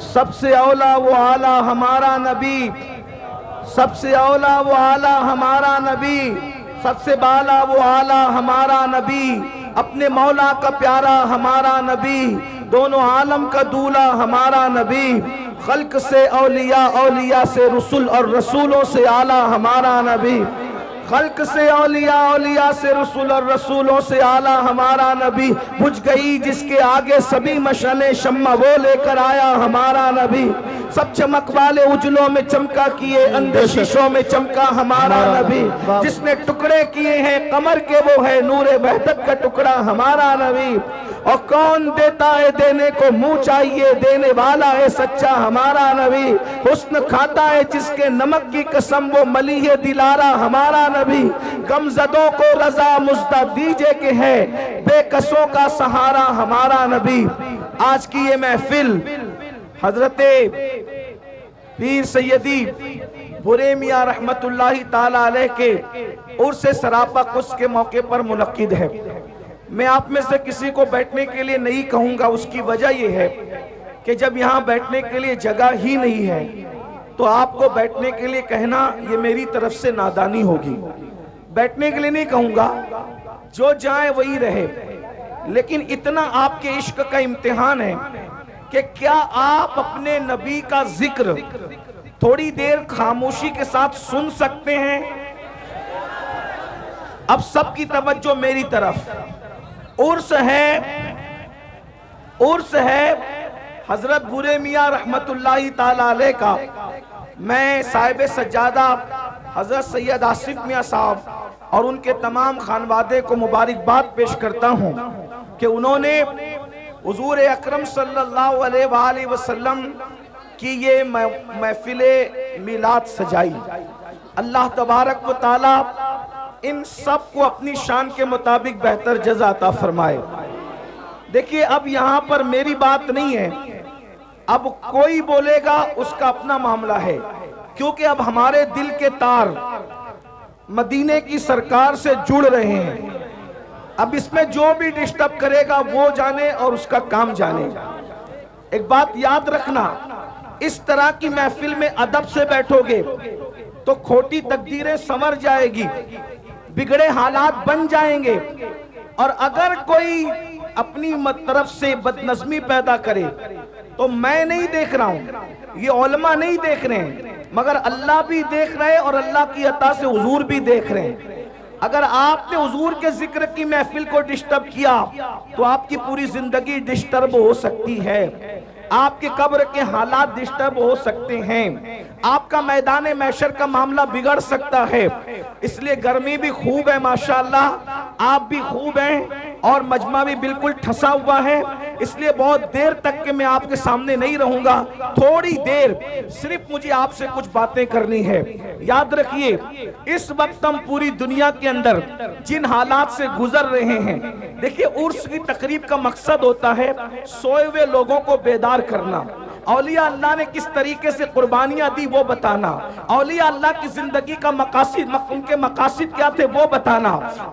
सबसे औला वो आला हमारा नबी, सबसे औला वो आला हमारा नबी, सबसे बाला वो आला हमारा नबी, अपने मौला का प्यारा हमारा नबी, दोनों आलम का दूल्हा हमारा नबी, खल्क से औलिया, औलिया से रसूल और रसूलों से आला हमारा नबी, खल्क से औलिया, औलिया से रसूल और रसूलों से आला हमारा नबी, बुझ गई जिसके आगे सभी मशले शम्मा वो लेकर आया हमारा नबी, सब चमक वाले उजलों में चमका किए अंधे शीशों में चमका हमारा नबी, जिसने टुकड़े किए हैं कमर के वो है नूरे वहदत का टुकड़ा हमारा नबी, और कौन देता है देने को मुंह चाहिए देने वाला है सच्चा हमारा नबी, हुस्न खाता है जिसके नमक की कसम वो मली है दिलारा हमारा नबी, गमजदों को रजा मुज्दा दीजे के है बेकसों का सहारा हमारा नबी। आज की ये महफिल हजरते पीर सैयदी बुरे मियां रहमतुल्लाही ताला अलैह के उर्स सरापा कुछ के मौके पर मुनक्किद है। मैं आप में से किसी को बैठने के लिए नहीं कहूंगा, उसकी वजह यह है कि जब यहाँ बैठने के लिए जगह ही नहीं है तो आपको बैठने के लिए कहना ये मेरी तरफ से नादानी होगी। बैठने के लिए नहीं कहूंगा, जो जाए वही रहे, लेकिन इतना आपके इश्क का इम्तिहान है कि क्या आप अपने नबी का जिक्र थोड़ी देर खामोशी के साथ सुन सकते हैं? अब सबकी तवज्जो मेरी तरफ। उर्स है हजरत बुरे मियां रहमतुल्लाही ताला अलैह का। मैं साहिब सज्जादा हजरत सैयद आसिफ मियां साहब और उनके तमाम खानवादे को मुबारकबाद पेश करता हूं कि उन्होंने हुजूर अकरम सल्लल्लाहु अलैहि वसल्लम की ये महफिले मिलाद सजाई। अल्लाह तबारक व तआला इन सब को अपनी शान के मुताबिक बेहतर जज़ा अता फरमाए। देखिए, अब यहाँ पर मेरी बात नहीं है, अब कोई बोलेगा उसका अपना मामला है, क्योंकि अब हमारे दिल के तार मदीने की सरकार से जुड़ रहे हैं। अब इसमें जो भी डिस्टर्ब करेगा वो जाने और उसका काम जाने। एक बात याद रखना, इस तरह की महफिल में अदब से बैठोगे तो खोटी तकदीरें संवर जाएगी, बिगड़े हालात बन जाएंगे, और अगर कोई अपनी तरफ से बदनज़मी पैदा करे तो मैं नहीं देख रहा हूं, ये उलमा नहीं देख रहे हैं, मगर अल्लाह भी देख रहे हैं और अल्लाह की अता से हुजूर भी देख रहे हैं। अगर आपने हुजूर के जिक्र की महफिल को डिस्टर्ब किया तो आपकी पूरी जिंदगी डिस्टर्ब हो सकती है, आपके कब्र के हालात डिस्टर्ब हो सकते हैं, आपका मैदान महशर का मामला बिगड़ सकता है। इसलिए गर्मी भी खूब है माशाअल्लाह, आप भी खूब हैं और मजमा भी बिल्कुल ठसा हुआ है, इसलिए बहुत देर तक के मैं आपके सामने नहीं रहूंगा। थोड़ी देर सिर्फ मुझे आपसे कुछ बातें करनी है। याद रखिए, इस वक्त हम पूरी दुनिया के अंदर जिन हालात से गुजर रहे हैं, देखिए उर्स की तकरीब का मकसद होता है सोए हुए लोगों को बेदार करना, औलिया अल्लाह ने किस तरीके से कुर्बानियां दी वो बताना, औलिया अल्लाह की जिंदगी का मकासिद, उनके मकासिद क्या थे वो बताना।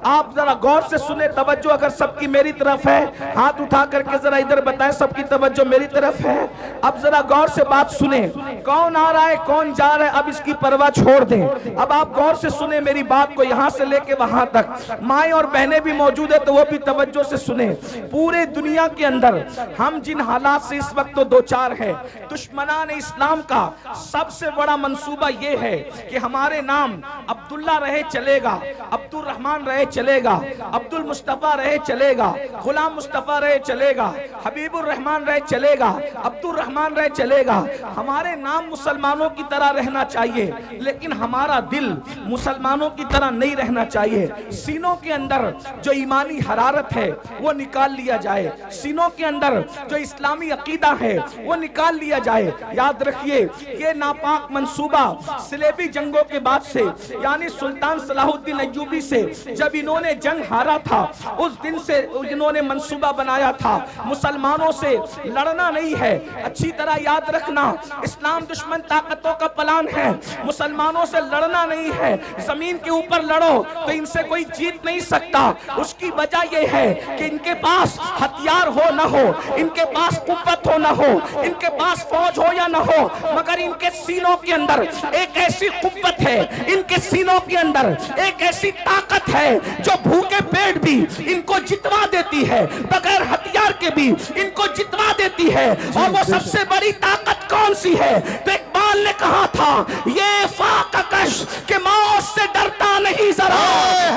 आप जरा गौर से सुने, तवज्जो अगर सबकी मेरी तरफ है, हाथ उठा करके जरा इधर बताएं सबकी तवज्जो मेरी तरफ है। अब जरा गौर से बात सुने, कौन आ रहा है कौन जा रहा है अब इसकी परवाह छोड़ दें। अब आप गौर से सुने मेरी बात को, यहाँ से लेके वहां तक। माएँ और बहनें भी मौजूद है तो वो भी तवज्जो से सुने। पूरे दुनिया के अंदर हम जिन हालात से इस वक्त तो दो चार है, दुश्मनान इस्लाम का सबसे बड़ा मंसूबा यह है कि हमारे नाम अब्दुल्ला रहे चलेगा, अब्दुल रहमान रहे चलेगा, अब्दुल मुस्तफा रहे चलेगा, गुलाम मुस्तफा रहे चलेगा, हबीबुर रहमान रहे चलेगा, अब्दुल रहमान रहे चलेगा। हमारे नाम मुसलमानों की तरह रहना चाहिए, लेकिन हमारा दिल मुसलमानों की तरह नहीं रहना चाहिए। सीनों के अंदर जो ईमानी हरारत है वो निकाल लिया जाए, सीनों के अंदर जो इस्लामी अकीदा है वो निकाल लिया जाए। याद रखिए, ये नापाक मंसूबा सिलेबी जंगों के बाद से, ईरानी सुल्तान सलाहुद्दीन अय्यूबी से जब इन्होंने जंग हारा था, उस दिन से इन्होंने मंसूबा बनाया था मुसलमानों से लड़ना नहीं है। अच्छी तरह याद रखना, इस्लाम दुश्मन ताकतों का प्लान है, मुसलमानों से लड़ना नहीं है। जमीन के ऊपर लड़ो तो इनसे कोई जीत नहीं सकता। उसकी वजह यह है कि इनके पास हथियार हो ना हो, इनके पास कुव्वत हो ना हो, इनके पास फौज हो या ना हो, मगर इनके सीनों के अंदर एक ऐसी कुव्वत है, इनके सीनों के अंदर एक ऐसी ताकत है जो भूखे पेट भी इनको जितवा देती है, बगैर हथियार के भी इनको जितवा देती है। और वो सबसे बड़ी ताकत कौन सी है? तो इकबाल ने कहा था, ये फाककश के मौत से डरता नहीं जरा,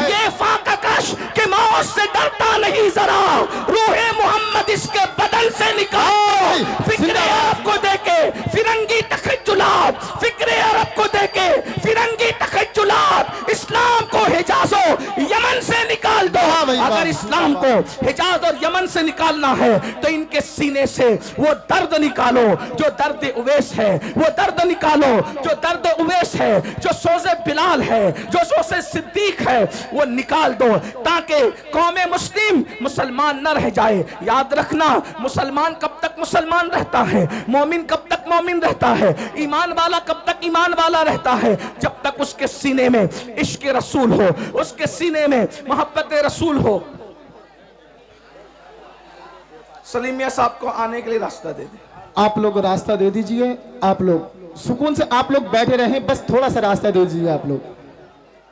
ये फाककश के मौत से डरता नहीं जरा, रूहे मोहम्मद इसके बदन से निकाल। फिक्रे अरब को देके फिरंगी तखज्जुलात, फिक्रे अरब को देके फिरंगी तखज्जुलात, इस्लाम को हिजाजो यमन से निकाल दो। अगर इस्लाम को हिजाज और यमन से निकालना है तो इनके सीने से वो दर्द निकालो जो दर्द उवैस है, वो दर्द निकालो जो दर्द उवैस है, जो सोज़े बिलाल है, जो सोज़े सिद्दीक है, वो निकाल दो ताकि कौमे मुस्लिम मुसलमान न रह जाए। याद रखना, मुसलमान कब तक मुसलमान रहता है, मोमिन कब तक मोमिन रहता है, ईमान वाला कब तक ईमान वाला रहता है, जब तक उसके सीने में इश्क रसूल हो, उसके सीने में मोहब्बत रसूल हो। सलीम मियां साहब को आने के लिए रास्ता दे दे। आप लोग रास्ता दे दीजिए, आप लोग सुकून से आप लोग बैठे रहें, बस थोड़ा सा रास्ता दे दीजिए आप लोग।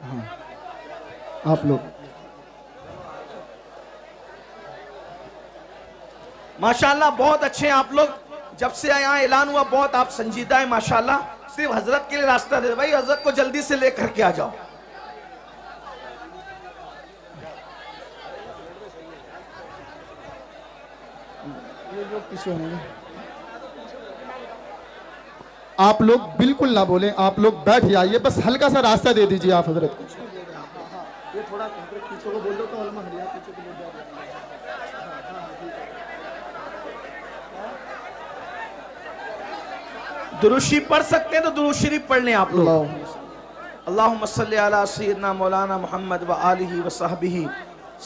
हाँ, आप लोग माशाल्लाह बहुत अच्छे हैं आप लोग। जब से यहाँ ऐलान हुआ बहुत आप संजीदा है माशाल्लाह। सिर्फ हजरत के लिए रास्ता दे भाई, हजरत को जल्दी से लेकर के आ जाओ। आप लोग बिल्कुल ना बोलें, आप लोग बैठ जाइए, बस हल्का सा रास्ता दे दीजिए आप हजरत को। ये थोड़ा पीछे को बोल दो तो अलमा हरिया पीछे को बोल दो। दुरूद शरीफ पढ़ सकते हैं तो दुरूद शरीफ पढ़ लें आप लोग। अल्लाहुम्मा सल्ली अला सय्यिदना मौलाना मुहम्मद व आलिहि व सहबिही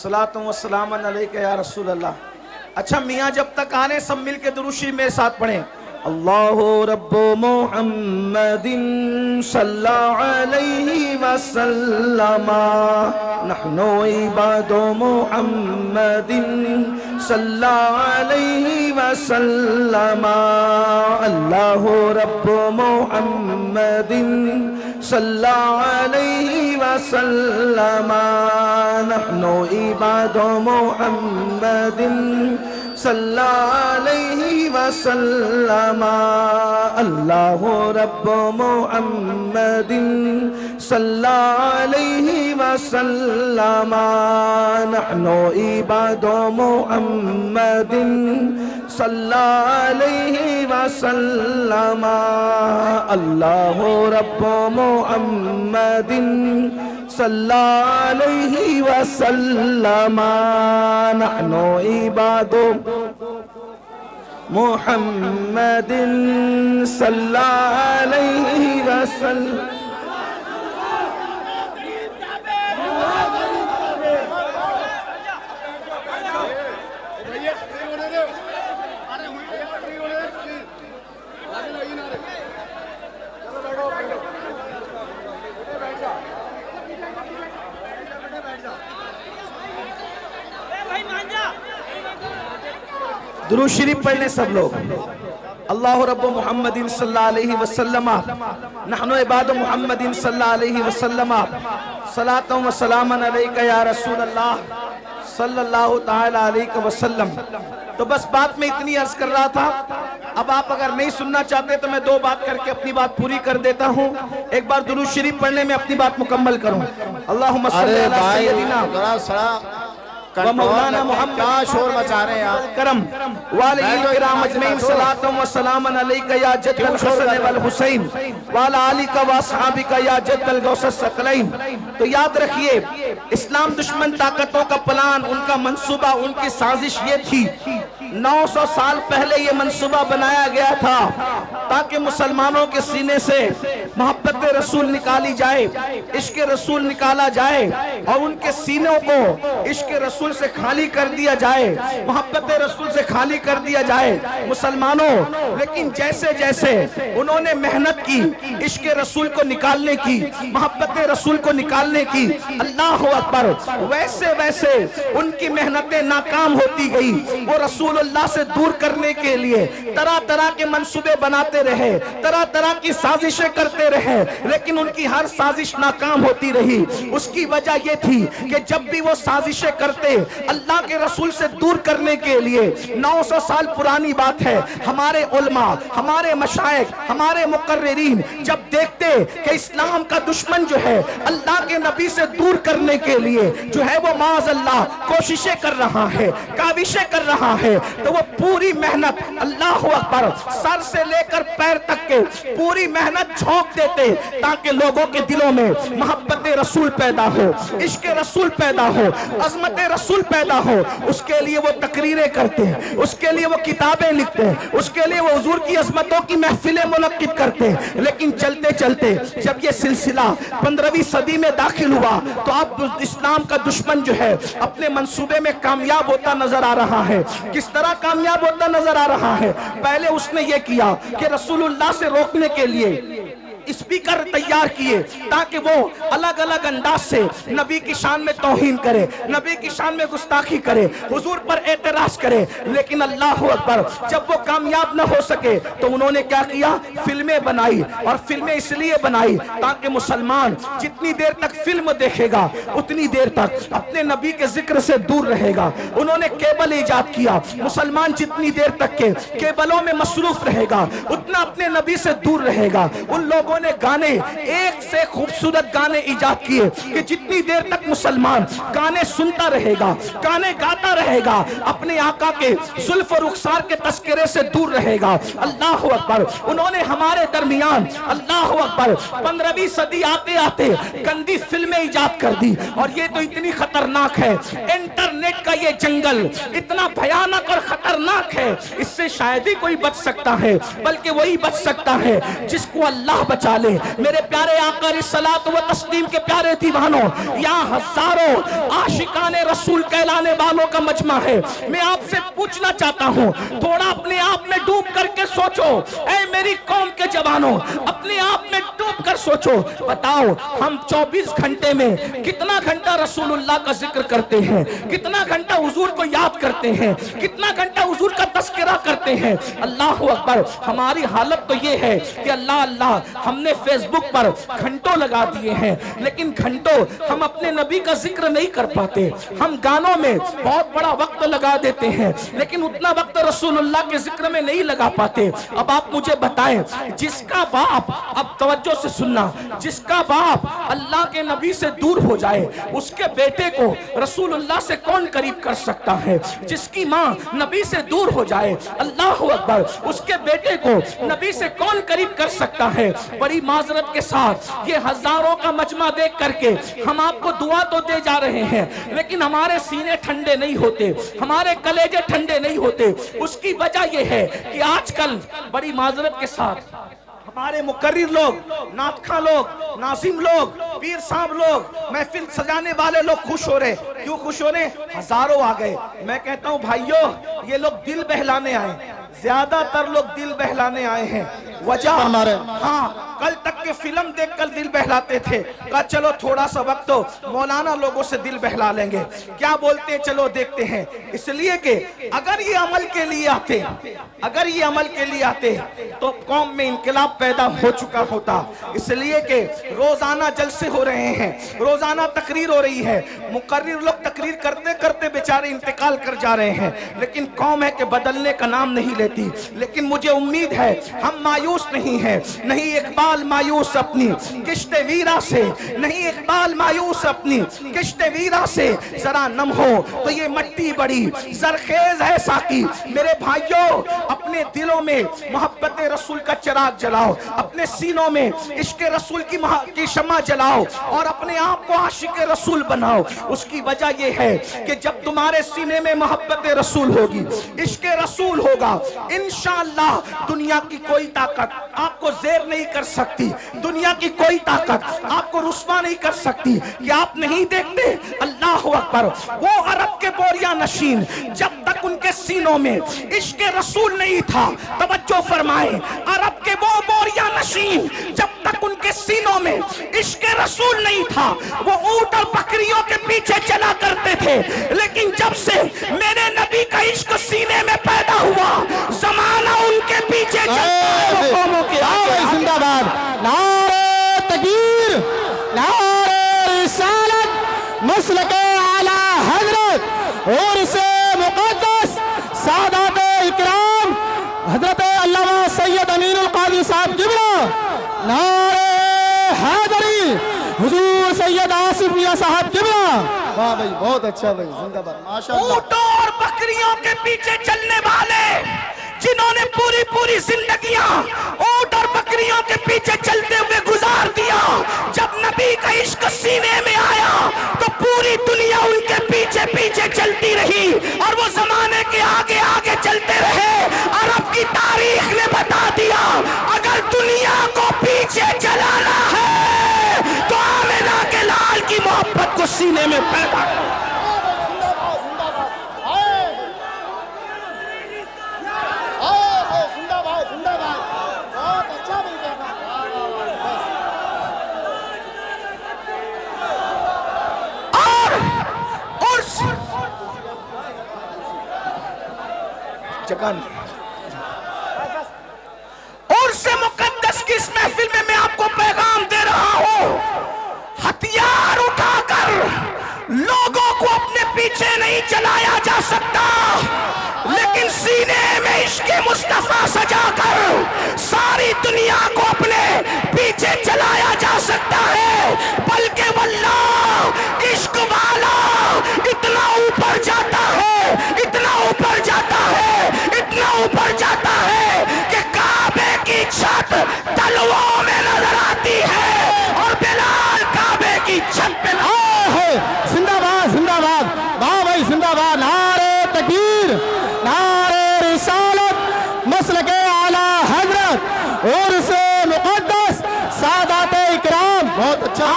सलातु व सलामन अलैका या रसूल अल्लाह। अच्छा मियाँ जब तक आने सब मिल के दुरूद शरीफ मेरे साथ पढ़ें। अल्लाहु रब्बु मुहम्मदिन सल्लल्लाहु अलैहि वसल्लमा, नहनु इबादु मुहम्मदिन सल्लल्लाहु अलैहि वसल्लमा, अल्लाहु रब्बु मुहम्मदिन सल्लल्लाहु अलैहि वसल्लमा, नहनु इबादु मुहम्मदिन सल्लल्लाहु अलैहि वसल्लमा, अल्लाहु रब्बु मुहम्मदिन सल्लल्लाहु अलैहि वसल्लमा, नहनु इबादु मुहम्मदिन सल्लल्लाहु अलैहि वसल्लमा, अल्लाहु रब्बु मुहम्मदिन सल्लल्लाहु अलैहि वसल्लमा, नहनु इबादु मुहम्मदिन सल्लल्लाहु अलैहि वसल्लम। दुरूद शरीफ पढ़ लें सब लोग। अल्लाहु रब्बु मुहम्मदिन सल्लल्लाहु अलैहि वसल्लम, नहनु इबादु मुहम्मदिन सल्लल्लाहु अलैहि वसल्लम, सलातु व सलामन अलैका या रसूल अल्लाह सल्लल्लाहु तआला अलैहि वसल्लम। तो बस बात में इतनी अर्ज कर रहा था। अब आप अगर नहीं सुनना चाहते तो मैं दो बात करके अपनी बात पूरी कर देता हूँ। एक बार दुरूद शरीफ पढ़ने में अपनी बात मुकम्मल करूँ। अल्लाहुम्मा सल्ली अला सय्यदिना मौलाना मोहम्मद, क्या शोर मचा रहे हैं आप। करम वालिल किराम अजमईन सलातु व सलामन अलैका या जद्दल हसन वल हुसैन वाला आलिका व असहाबिका या जद्दल गौसस सकलैन। तो याद रखिए, इस्लाम दुश्मन ताकतों का प्लान, उनका मंसूबा, उनकी साजिश ये थी 900 साल पहले ये मंसूबा बनाया गया था ताकि मुसलमानों के सीने से मोहब्बत रसूल निकाली जाए, इश्क रसूल निकाला जाए और उनके सीनों को इश्क रसूल से खाली कर दिया जाए, मोहब्बत रसूल से खाली कर दिया जाए मुसलमानों। लेकिन जैसे जैसे उन्होंने मेहनत की इश्क रसूल को निकालने की, मोहब्बत रसूल को निकालने की, अल्लाह अकबर, वैसे वैसे उनकी मेहनतें नाकाम होती गई। वो रसूलुल्लाह से दूर करने के लिए तरह तरह के मंसूबे बनाते रहे, तरह तरह की साजिशें करते रहे, लेकिन उनकी हर साजिश नाकाम होती रही। उसकी वजह यह थी कि जब भी वो साजिशें करते अल्लाह के रसूल से दूर करने के लिए, 900 साल पुरानी बात है, हमारे उलमा, हमारे मशाइख, हमारे मुकर्रिरीन जब देखते कि इस्लाम का दुश्मन जो है अल्लाह के नबी से दूर करने के लिए जो है वो माज़ अल्लाह कोशिशें कर रहा है, काविशें कर रहा है, तो वो पूरी मेहनत, अल्लाह अकबर, सर से लेकर पैर तक के पूरी मेहनत झोंक देते ताकि लोगों के दिलों में मोहब्बत रसूल पैदा हो, इश्क रसूल पैदा हो, अज़मत रसूल पैदा हो। उसके लिए वो तकरीरें करते हैं, उसके लिए वो किताबें लिखते हैं, उसके लिए वो हुजूर की अज़मतों की महफिलें मुनक्किद करते हैं। लेकिन चलते चलते जब ये सिलसिला 15वीं सदी में दाखिल हुआ तो अब इस्लाम का दुश्मन जो है अपने मंसूबे में कामयाब होता नजर आ रहा है। किस तरह कामयाब होता नजर आ रहा है? पहले उसने ये किया कि रसूलुल्लाह से रोकने के लिए स्पीकर तैयार किए ताकि वो अलग अलग अंदाज से नबी की शान में तौहीन करे, नबी की शान में गुस्ताखी करे, हुजूर पर एतराज करे। लेकिन अल्लाह अकबर, जब वो कामयाब न हो सके तो उन्होंने क्या किया? फिल्में बनाई। और फिल्में इसलिए बनाई ताकि मुसलमान जितनी देर तक फिल्म देखेगा उतनी देर तक अपने नबी के जिक्र से दूर रहेगा। उन्होंने केबल इजाद किया। मुसलमान जितनी देर तक के केबलों में मसरूफ रहेगा उतना अपने नबी से दूर रहेगा। उन लोगों ने गाने, एक से खूबसूरत गाने इजाद किए कि जितनी देर तक मुसलमान गाने सुनता रहेगा, गाने गाता रहेगा, अपने आका के जुल्फ और रुखसार के तस्करे से दूर रहेगा। अल्लाह अकबर। उन्होंने हमारे दरमियान, अल्लाह अकबर, 15वीं सदी आते आते गंदी फिल्में इजाद कर दी। और ये तो इतनी खतरनाक है, इंटरनेट का ये जंगल इतना भयानक और खतरनाक है, इससे शायद ही कोई बच सकता है, बल्कि वही बच सकता है जिसको अल्लाह बचा ले। मेरे प्यारे आका रिसलात व तस्लीम के प्यारे दीवानों, यहाँ हजारों आशिकाने रसूल कहलाने वालों का मजमा है। मैं आपसे पूछना चाहता हूँ, थोड़ा अपने आप में डूब करके सोचो। ऐ मेरी कौम के जवानों, अपने आप में डूब कर सोचो। बताओ, हम 24 घंटे में कितना घंटा रसूलुल्लाह का जिक्र करते हैं, कितना घंटा हुजूर को याद करते हैं, कितना घंटा हुजूर का तस्करा करते हैं। अल्लाह अकबर। हमारी हालत तो ये है कि अल्लाह अल्लाह हमने फेसबुक पर घंटों लगा दिए हैं, लेकिन घंटों हम अपने नबी का जिक्र नहीं कर पाते। हम गानों में बहुत बड़ा वक्त लगा देते हैं, लेकिन उतना वक्त रसूलुल्लाह के जिक्र में नहीं लगा पाते। अब आप मुझे बताएं, जिसका बाप, अब तवज्जो से सुनना, जिसका बाप अल्लाह के नबी से दूर हो जाए उसके बेटे को रसूलुल्लाह से कौन करीब कर सकता है? जिसकी माँ नबी से दूर हो जाए, अल्लाह अकबर, उसके बेटे को नबी से कौन करीब कर सकता है? बड़ी माजरत के साथ ये हजारों का मजमा देख करके हम आपको दुआ तो दे जा रहे हैं, लेकिन हमारे सीने ठंडे नहीं होते, हमारे कलेजे ठंडे नहीं होते। उसकी वजह यह है कि आजकल बड़ी माजरत के साथ हमारे मुकर्रिर लोग, नातखा लोग, नाजिम लोग, पीर साहब लोग, महफिल सजाने वाले लोग खुश हो रहे। क्यों खुश हो रहे? हजारों आ गए। मैं कहता हूं भाइयों, ये लोग दिल बहलाने आए, ज्यादातर लोग दिल बहलाने आए हैं। वजह, हाँ, कल तक के फिल्म देखकर दिल बहलाते थे, कहा चलो थोड़ा सा वक्त तो मौलाना लोगों से दिल बहला लेंगे, क्या बोलते हैं चलो देखते हैं। इसलिए कि अगर ये अमल के लिए आते, अगर ये अमल के लिए आते तो कौम में इनकलाब पैदा हो चुका होता। इसलिए कि रोजाना जलसे हो रहे हैं, रोजाना तकरीर हो रही है, मुकर्रिर लोग तकरीर करते करते बेचारे इंतकाल कर जा रहे हैं, लेकिन कौम है कि बदलने का नाम नहीं लेती। लेकिन मुझे उम्मीद है हम मायूस नहीं है, नहीं इकबाल मायूस अपनी किश्ते वीरा से, नहीं इकबाल मायूस अपनी किश्ते वीरा से, जरा नम हो तो ये मट्टी बड़ी जरखेज है साकी। मेरे भाइयों, अपने दिलों में मोहब्बत रसूल का चिराग जलाओ, अपने सीनों में इश्क रसूल की शम्मा जलाओ और अपने आप को आशिक रसूल बनाओ। उसकी वजह यह है कि जब तुम्हारे सीने में मोहब्बत रसूल होगी, इश्क रसूल होगा, इंशाअल्लाह दुनिया की कोई ताकत आपको ज़ेर नहीं कर सकती, दुनिया की कोई ताकत आपको रुस्वा नहीं कर सकती। कि आप नहीं देखते, अल्लाह अकबर, वो अरब के बोरिया नशीन जब तक उनके सीनों में इश्क रसूल नहीं था, तवज्जो फरमाए, अरब के वो बोरिया नशीन जब तक उनके सीनों में इश्क रसूल नहीं था, वो ऊंट और बकरियों के पीछे चला करते थे। लेकिन जब से मेरे नबी का इश्क सीने में पैदा हुआ, जमाना उनके पीछे जिंदाबाद, नारे तकबीर, नारे रिसालत, मसलके आला हजरत और से मुक़द्दस सादात इकराम हजरत अल्लामा सैयद अमीनुल क़ादी साहब किबला, नारे हैदरी हुजूर सैयद आसिफ मियां साहब किबला। वाह भाई, बहुत अच्छा भाई, जिंदाबाद, माशाअल्लाह। ऊंटों और बकरियों के पीछे चलने वाले जिन्होंने पूरी पूरी जिंदगियां ऊंट और बकरियों के पीछे चलते हुए गुजार दिया, जब नबी का इश्क सीने में आया तो पूरी दुनिया उनके पीछे पीछे चलती रही और वो जमाने के आगे आगे चलते रहे। अरब की तारीख ने बता दिया, अगर दुनिया को पीछे चलाना है तो आमिना के लाल की मोहब्बत को सीने में पैदा करो। और से मुकद्दस की इस महफिल में मैं आपको पैगाम दे रहा हूं, हथियार उठाकर लोगों को अपने पीछे नहीं चलाया जा सकता, लेकिन सीने में इश्क मुस्तफा सजाकर सारी दुनिया को अपने पीछे चलाया जा सकता है। बल्कि वल्लाह इश्क वाला इतना ऊपर जाता है, इतना ऊपर जाता है, इतना ऊपर जाता है कि काबे की छत तलवों में नजर आती है और बिलाल काबे की छत पे है। जिंदाबाद, जिंदाबाद, वाह भाई, जिंदाबाद, नारे तकबीर, नारे रिसालत, मसलके आला हजरत और से मुक़द्दस सादात इकराम। बहुत अच्छा।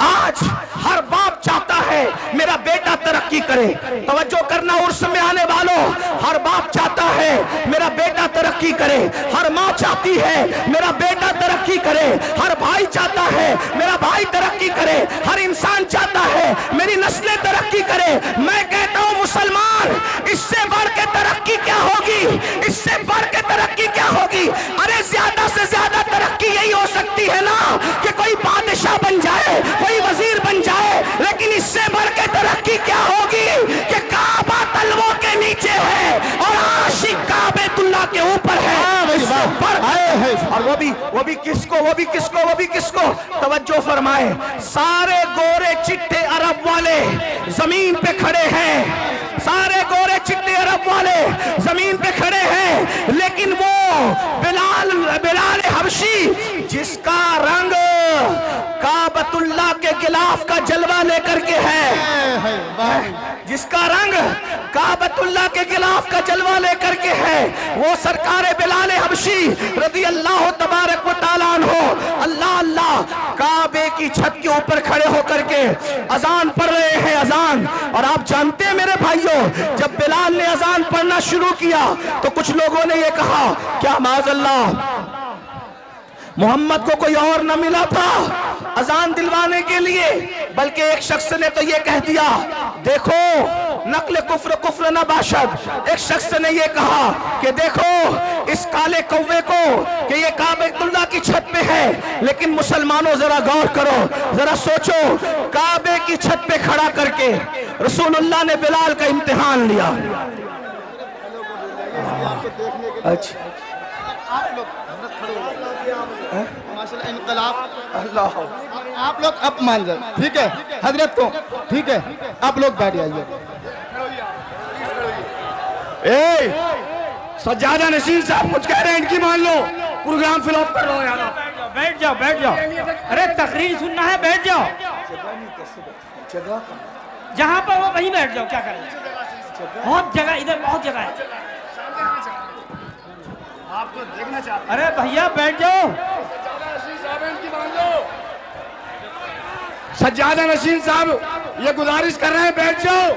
आज हर बाप चाहता है मेरा बेटा तरक्की करे, तवज्जो करना उर्स में आने वालों, हर बाप चाहता है मेरा बेटा तरक्की करे, हर माँ चाहती है मेरा बेटा तरक्की करे, हर भाई चाहता है मेरा भाई तरक्की करे, हर इंसान चाहता है मेरी नस्लें तरक्की करे। मैं कहता हूँ मुसलमान, इससे बढ़ के तरक्की क्या होगी, इससे बढ़ के तरक्की क्या होगी? अरे ज्यादा से ज्यादा तरक्की यही हो सकती है ना कि कोई बादशाह बन जाए, कोई वजीर बन जाए, लेकिन इससे बढ़ के तरक्की क्या होगी कि काबा तलवों के नीचे है और आशिक काबेतुल्लाह के ऊपर है। और वो भी किसको तवज्जो फरमाए, सारे गोरे चिट्टे अरब वाले जमीन पे खड़े हैं, सारे गोरे चिट्टे अरब वाले जमीन पे खड़े हैं, लेकिन वो बिलाल हबशी जिसका रंग काबतुल्लाह के गिलाफ का जलवा लेकर के है, जिसका रंग काबतुल्लाह के गिलाफ का जलवा लेकर के है, वो सरकार बिलाल हबशी रदी अल्लाह तबारक व तआला अन्हु अल्लाह अल्लाह काबे की छत के ऊपर खड़े होकर के अजान पढ़ रहे हैं, अजान। और आप जानते हैं मेरे भाइयों, जब बिलाल ने अजान पढ़ना शुरू किया तो कुछ लोगों ने ये कहा, क्या माज़अल्लाह मोहम्मद को कोई और न मिला था अजान दिलवाने के लिए? बल्कि एक शख्स ने तो ये कह दिया, देखो नकल कुफ्र न बाशद। एक शख्स ने ये कहा कि देखो इस काले कौवे को कि ये काबेतुल्लाह की छत पे है, लेकिन मुसलमानों जरा गौर करो, जरा सोचो, काबे की छत पे खड़ा करके रसूलुल्लाह ने बिलाल का इम्तिहान लिया। अच्छा, आप लोग माशाल्लाह इनकलाब, अल्लाह, आप लोग अब मान जाए, ठीक है हजरत को, ठीक है आप लोग बैठ जाइए। सज्जादा नशीन साहब कुछ कह रहे हैं, इनकी मान लो, प्रोग्राम फिल ऑफ कर लो यार। बैठ जाओ बैठ जाओ। अरे तकरीर सुनना है, बैठ जाओ। जगह जहाँ पर वो वहीं बैठ जाओ, क्या करें, बहुत जगह, इधर बहुत जगह है। आपको देखना चाहते अरे भैया बैठ जाओ। सज्जादा नशीन साहब ये गुजारिश कर रहे हैं, बैठ जाओ।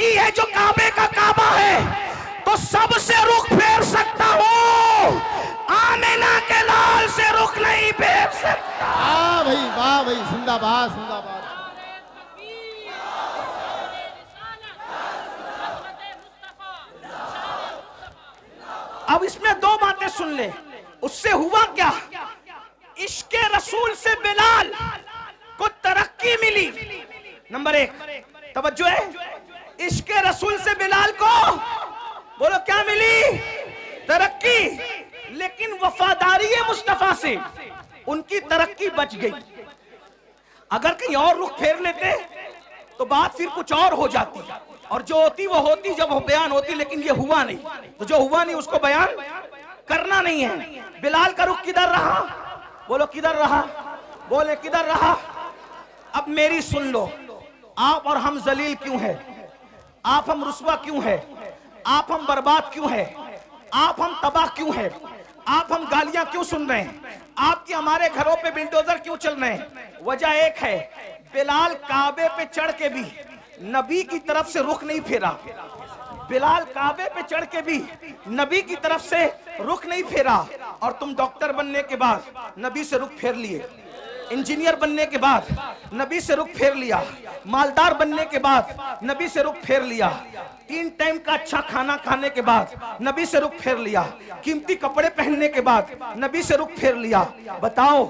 यही है जो काबे का काबा है, तो सबसे रुख फेर सकता हूँ, आमिना के लाल से रुख नहीं फेर सकता। वाह भाई, जिंदाबाद जिंदाबाद। अब इसमें दो बातें सुन ले। उससे हुआ क्या? इश्के रसूल से बिलाल को तरक्की मिली। नंबर एक, तवज्जो है, इश्के रसूल से बिलाल को बोलो क्या मिली? तरक्की। लेकिन वफादारी मुस्तफा से उनकी तरक्की बच गई। अगर कहीं और रुख फेर लेते तो बात फिर कुछ और हो जाती, और जो होती वो होती जब वो बयान होती, लेकिन ये हुआ नहीं। तो जो हुआ नहीं उसको बयान करना नहीं है। बिलाल का रुख किधर रहा? बोलो किधर रहा? बोले किधर रहा? अब मेरी सुन लो, आप और हम जलील क्यों है? आप हम रुस्वा क्यों है? आप हम बर्बाद क्यों है? आप हम तबाह क्यों है? आप हम गालियां क्यों सुन रहे हैं? आपके हमारे घरों पे बिल्डोजर क्यों चल रहे हैं? वजह एक है, बिलाल काबे पे चढ़ के भी नबी की तरफ से रुख नहीं फेरा। बिलाल काबे पे चढ़ के भी नबी की तरफ से रुख नहीं फेरा। और तुम डॉक्टर बनने के बाद नबी से रुख फेर लिए, इंजीनियर बनने के बाद नबी से रुख फेर लिया, मालदार बनने के बाद नबी से रुख फेर लिया, 3 टाइम का अच्छा खाना खाने के बाद नबी से रुख फेर लिया, कीमती कपड़े पहनने के बाद नबी से रुख फेर लिया। बताओ,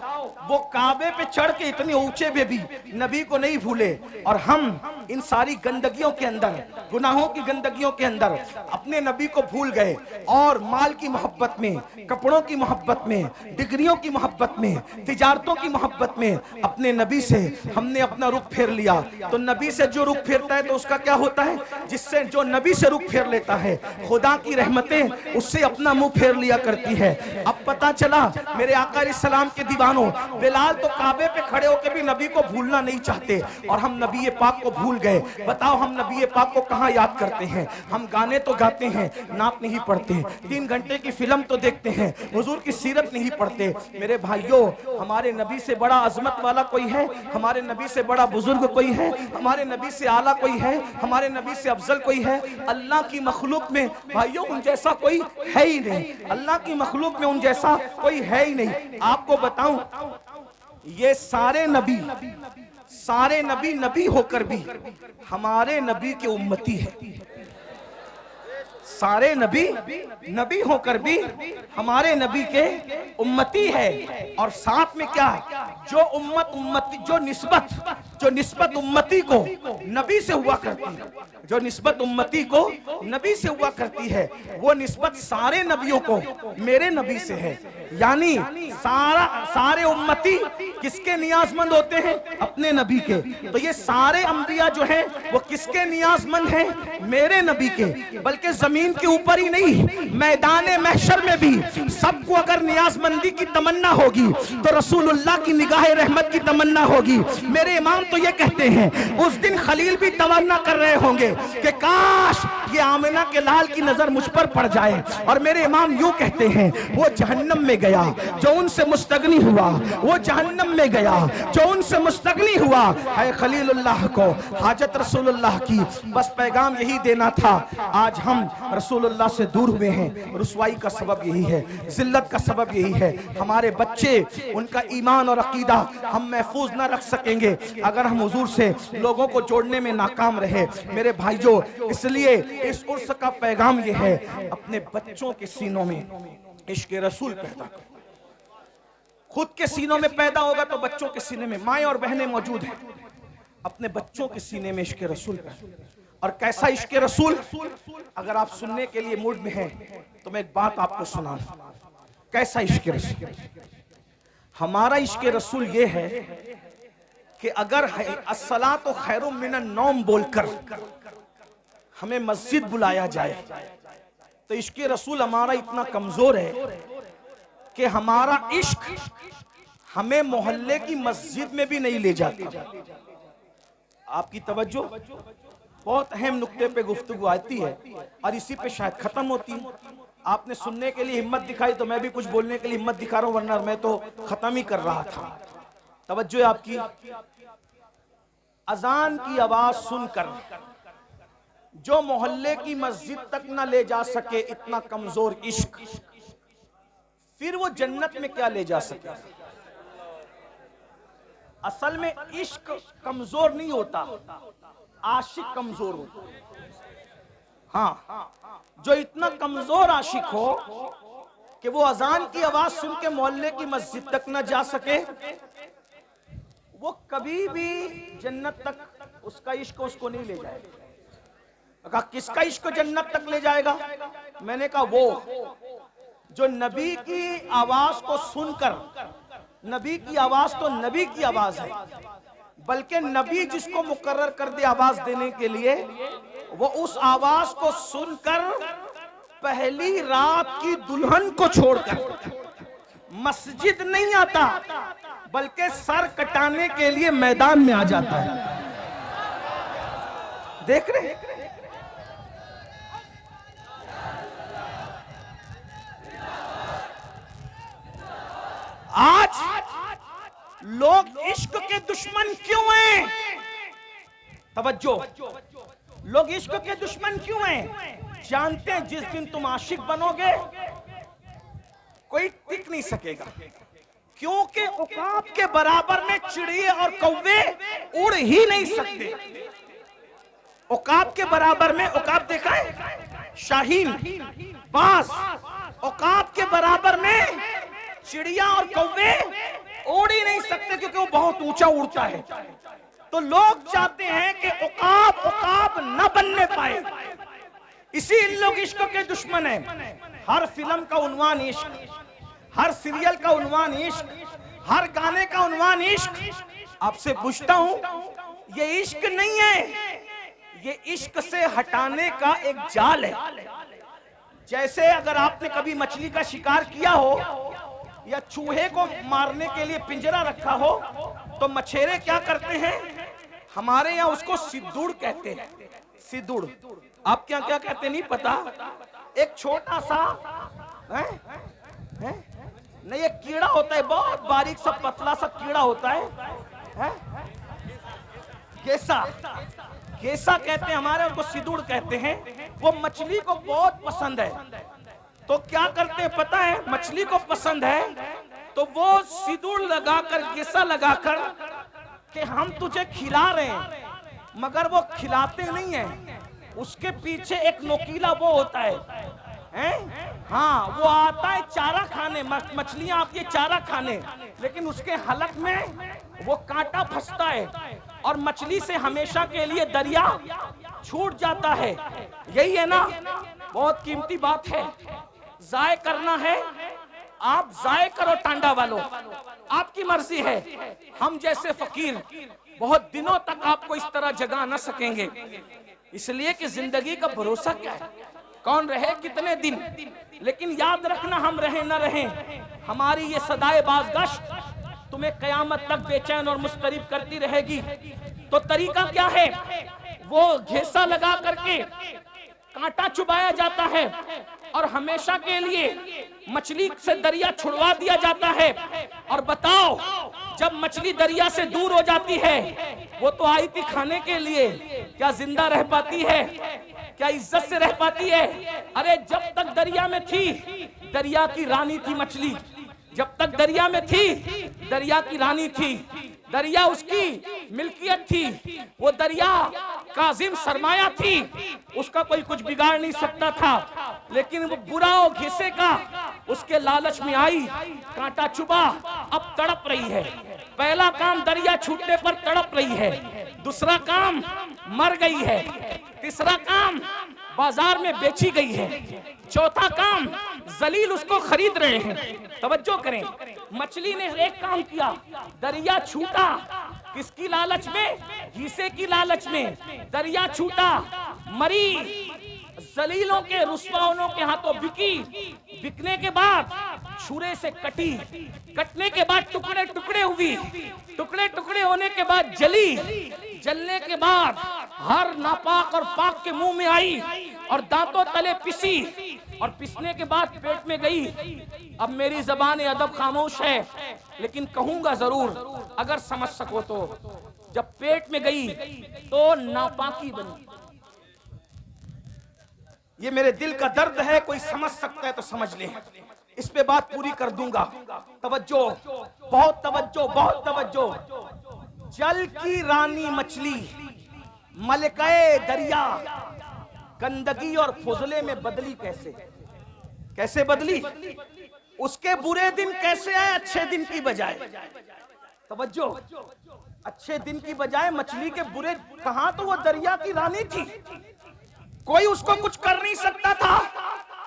वो काबे पे चढ़ के इतने ऊंचे पे भी नबी को नहीं भूले, और हम इन सारी गंदगियों के अंदर, गुनाहों की गंदगियों के अंदर अपने नबी को भूल गए, और माल की मोहब्बत में, कपड़ों की मोहब्बत में, डिग्रियों की मोहब्बत में, तिजारतों की मोहब्बत में अपने नबी से हमने अपना रुख फेर लिया। तो नबी से जो रुख फेरता है तो उसका क्या होता है? जिससे जो नबी से रुख फेर लेता है, खुदा की रहमतें उससे अपना मुंह फेर लिया करती है। अब पता चला मेरे आका अलैहिस्सलाम के दीवानों, बिलाल तो काबे पे खड़े होकर भी नबी को भूलना नहीं चाहते, और हम नबी पाक को भूल गए। बताओ, हम नबी पाक को कहां याद करते हैं? हम गाने तो गाते हैं, नात नहीं पढ़ते, 3 घंटे की फिल्म तो देखते हैं, हुजूर की सीरत नहीं पढ़ते। मेरे भाइयों, हमारे नबी से बड़ा अजमत वाला कोई है? हमारे नबी से बड़ा बुजुर्ग कोई है? हमारे नबी से आला कोई है? हमारे नबी से अफजल कोई है? अल्लाह की मखलूक में भाइयों उन जैसा कोई है ही नहीं। अल्लाह की मखलूक में उन जैसा कोई है ही नहीं। आपको बताऊं, ये सारे नबी नबी होकर भी हमारे नबी के उम्मती है। सारे नबी होकर भी हमारे नबी के उम्मती है। और साथ में क्या, जो निस्बत उम्मती को नबी से हुआ करती है, जो निस्बत उम्मती को नबी से हुआ करती है, वो निस्बत सारे नबियों को मेरे नबी से है। यानी सारे उम्मती किसके नियाजमंद होते हैं? अपने नबी के। तो ये सारे अंबिया जो हैं वो किसके नियाजमंद हैं? मेरे नबी के। बल्कि जमीन के ऊपर ही नहीं, मैदान महशर में भी सबको अगर नियाजमंदी की तमन्ना होगी तो रसूलुल्लाह की निगाह रहमत की तमन्ना होगी। मेरे इमाम तो ये कहते हैं, उस दिन खलील भी तमन्ना कर रहे होंगे कि काश ये आमिना के लाल की नजर मुझ पर पड़ जाए। और मेरे इमाम यूं कहते हैं, वो जहन्नम में गया जो उनसे मुस्तगनी हुआ, वो जहन्नम में गया जो उनसे मुस्तगनी हुआ। है खलीलुल्लाह को हाजत रसूलुल्लाह की, बस पैगाम यही देना था। आज हम रसूलुल्लाह से दूर हुए हैं, रुसवाई का सबब यही है, जिल्लत का सबब यही है। हमारे बच्चे, उनका ईमान और अकीदा हम महफूज ना रख सकेंगे अगर हम हुजूर से लोगों को जोड़ने में नाकाम रहे। मेरे भाइयों, इसलिए इस उर्स का पैगाम यह है, अपने बच्चों के सीनों में इश्क रसूल पैदा करो। खुद के सीनों में पैदा होगा तो बच्चों के सीने में, माएं और बहनें मौजूद हैं, अपने बच्चों के सीने में इश्क रसूल पैदा। और कैसा इश्क रसूल? अगर आप सुनने के लिए मूड में हैं तो मैं एक बात आपको सुनाऊं। कैसा इश्क रसूल? हमारा इश्क रसूल ये है कि अगर अस्सलातु खैरुम मिनन नौम बोलकर हमें मस्जिद बुलाया जाए तो इश्क रसूल हमारा इतना कमजोर है कि हमारा इश्क हमें मोहल्ले की मस्जिद में भी नहीं ले जाता। आपकी तवज्जो, बहुत अहम नुक्ते पे गुफ्तगू आती है और इसी पे शायद खत्म होती है। आपने सुनने के लिए हिम्मत दिखाई तो मैं भी कुछ बोलने के लिए हिम्मत दिखा रहा हूं, वरना मैं तो खत्म ही कर रहा था। तवज्जो है आपकी। अजान की आवाज सुनकर जो मोहल्ले की मस्जिद तक ना ले जा सके, इतना कमजोर इश्क, फिर वो जन्नत में क्या ले जा सके? असल में इश्क कमजोर नहीं होता, आशिक कमजोर होता। हाँ, जो इतना कमजोर आशिक हो कि वो अजान की आवाज सुन के मोहल्ले की मस्जिद तक ना जा सके, वो कभी भी जन्नत तक उसका इश्क उसको नहीं ले जाएगा। कहा किसका इश्क जन्नत तक ले जाएगा? मैंने कहा वो जो नबी की आवाज को सुनकर, नबी की आवाज तो नबी की आवाज है, बल्कि नबी जिसको मुकर्रर कर दे आवाज देने के लिए, वो उस आवाज को सुनकर पहली रात की दुल्हन को छोड़कर मस्जिद नहीं आता, बल्कि सर कटाने के लिए मैदान में आ जाता है। देख रहे? आज लोग इश्क के दुश्मन क्यों हैं? तवज्जो, लोग इश्क के दुश्मन क्यों हैं? जानते हैं जिस दिन तुम आशिक बनोगे कोई टिक नहीं सकेगा, क्योंकि उकाब के बराबर में चिड़िए और कौवे उड़ ही नहीं सकते। उकाब के बराबर में, उकाब देखा है, शाहीन, बाज, उकाब के बराबर में चिड़िया और कौवे उड़ ही नहीं सकते, क्योंकि वो बहुत ऊंचा उड़ता है। तो लोग चाहते हैं कि उकाब न बनने पाए, इसी लोग इश्क के दुश्मन हैं। हर फिल्म का उन्वान इश्क, हर सीरियल का उन्वान इश्क, हर गाने का उन्वान इश्क। आपसे पूछता हूं, ये इश्क नहीं है, ये इश्क से हटाने का एक जाल है। जैसे अगर आपने कभी मछली का शिकार किया हो या चूहे को मारने के लिए पिंजरा रखा हो, तो मछेरे क्या करते हैं? हमारे यहाँ उसको सिद्दूड़ कहते हैं। सिद्दूड़, आप क्या क्या कहते नहीं पता। एक छोटा सा नहीं, एक कीड़ा होता है, बहुत बारीक सा पतला सा कीड़ा होता है, गेसा, गेसा कहते हैं हमारे, उनको सिद्दूड़ कहते हैं। वो मछली को बहुत पसंद है, तो क्या करते हैं पता है? मछली को पसंद है तो वो सिंदूर लगाकर, गेसा लगाकर कि हम तुझे खिला रहे हैं, मगर वो खिलाते नहीं हैं। उसके पीछे एक नोकीला वो होता है, हाँ, वो आता है चारा खाने, मछलियां आती है चारा खाने, लेकिन उसके हलक में वो कांटा फंसता है और मछली से हमेशा के लिए दरिया छूट जाता है। यही है ना, बहुत कीमती बात है। जाय करना है, आप जाय करो टांडा वालों, आपकी मर्जी है। हम जैसे फकीर बहुत दिनों तक आपको इस तरह जगा न सकेंगे, इसलिए कि जिंदगी का भरोसा क्या है, कौन रहे कितने दिन। लेकिन याद रखना, हम रहे न रहे, हमारी ये सदाए बाज़गश्त तुम्हें कयामत तक बेचैन और मुस्तरिब करती रहेगी। तो तरीका क्या है? वो घेसा लगा करके कांटा चुबाया जाता है और हमेशा के लिए मछली से दरिया छुड़वा दिया जाता है। और बताओ, जब मछली दरिया से दूर हो जाती है, वो तो आई थी खाने के लिए, क्या जिंदा रह पाती है? क्या इज्जत से रह पाती है? अरे जब तक दरिया में थी, दरिया की रानी थी मछली। जब तक दरिया में थी, दरिया की रानी थी, दरिया उसकी मिल्कियत थी, वो दरिया काजिम सरमाया थी, उसका कोई कुछ बिगाड़ नहीं सकता था। लेकिन वो बुरा और घिसे का उसके लालच में आई, कांटा चुबा, अब तड़प रही है। पहला काम दरिया छूटने पर तड़प रही है, दूसरा काम मर गई है, तीसरा काम बाजार में बेची गई है, चौथा काम जलील उसको खरीद रहे हैं। तवज्जो करें, मछली ने एक काम किया, दरिया छूटा, किसकी लालच में? हिस्से की लालच में। दरिया छूटा, मरी, जलीलों के रुस्वाओं के हाथों बिकी, बिकने के बाद छुरे से कटी, कटने के बाद टुकड़े टुकड़े हुई, टुकड़े टुकड़े होने के बाद जली, जलने के बाद हर नापाक और पाक के मुंह में आई और दांतों तले पिसी, और पिसने के बाद पेट में गई। अब मेरी ज़बान अदब खामोश है, लेकिन कहूंगा जरूर, अगर समझ सको तो। जब पेट में गई तो नापाकी बनी, ये मेरे दिल का दर्द है, कोई समझ सकता है तो समझ ले, इस पे बात पूरी कर दूंगा। तवज्जो, बहुत तवज्जो, बहुत तवज्जो। जल की रानी मछली मलकाए दरिया गंदगी और फुजले में बदली कैसे? कैसे बदली? उसके बुरे दिन कैसे आए अच्छे दिन की बजाय? तवज्जो, अच्छे दिन की बजाय मछली के बुरे। कहां तो वो दरिया की रानी थी, कोई उसको कुछ कर नहीं सकता था।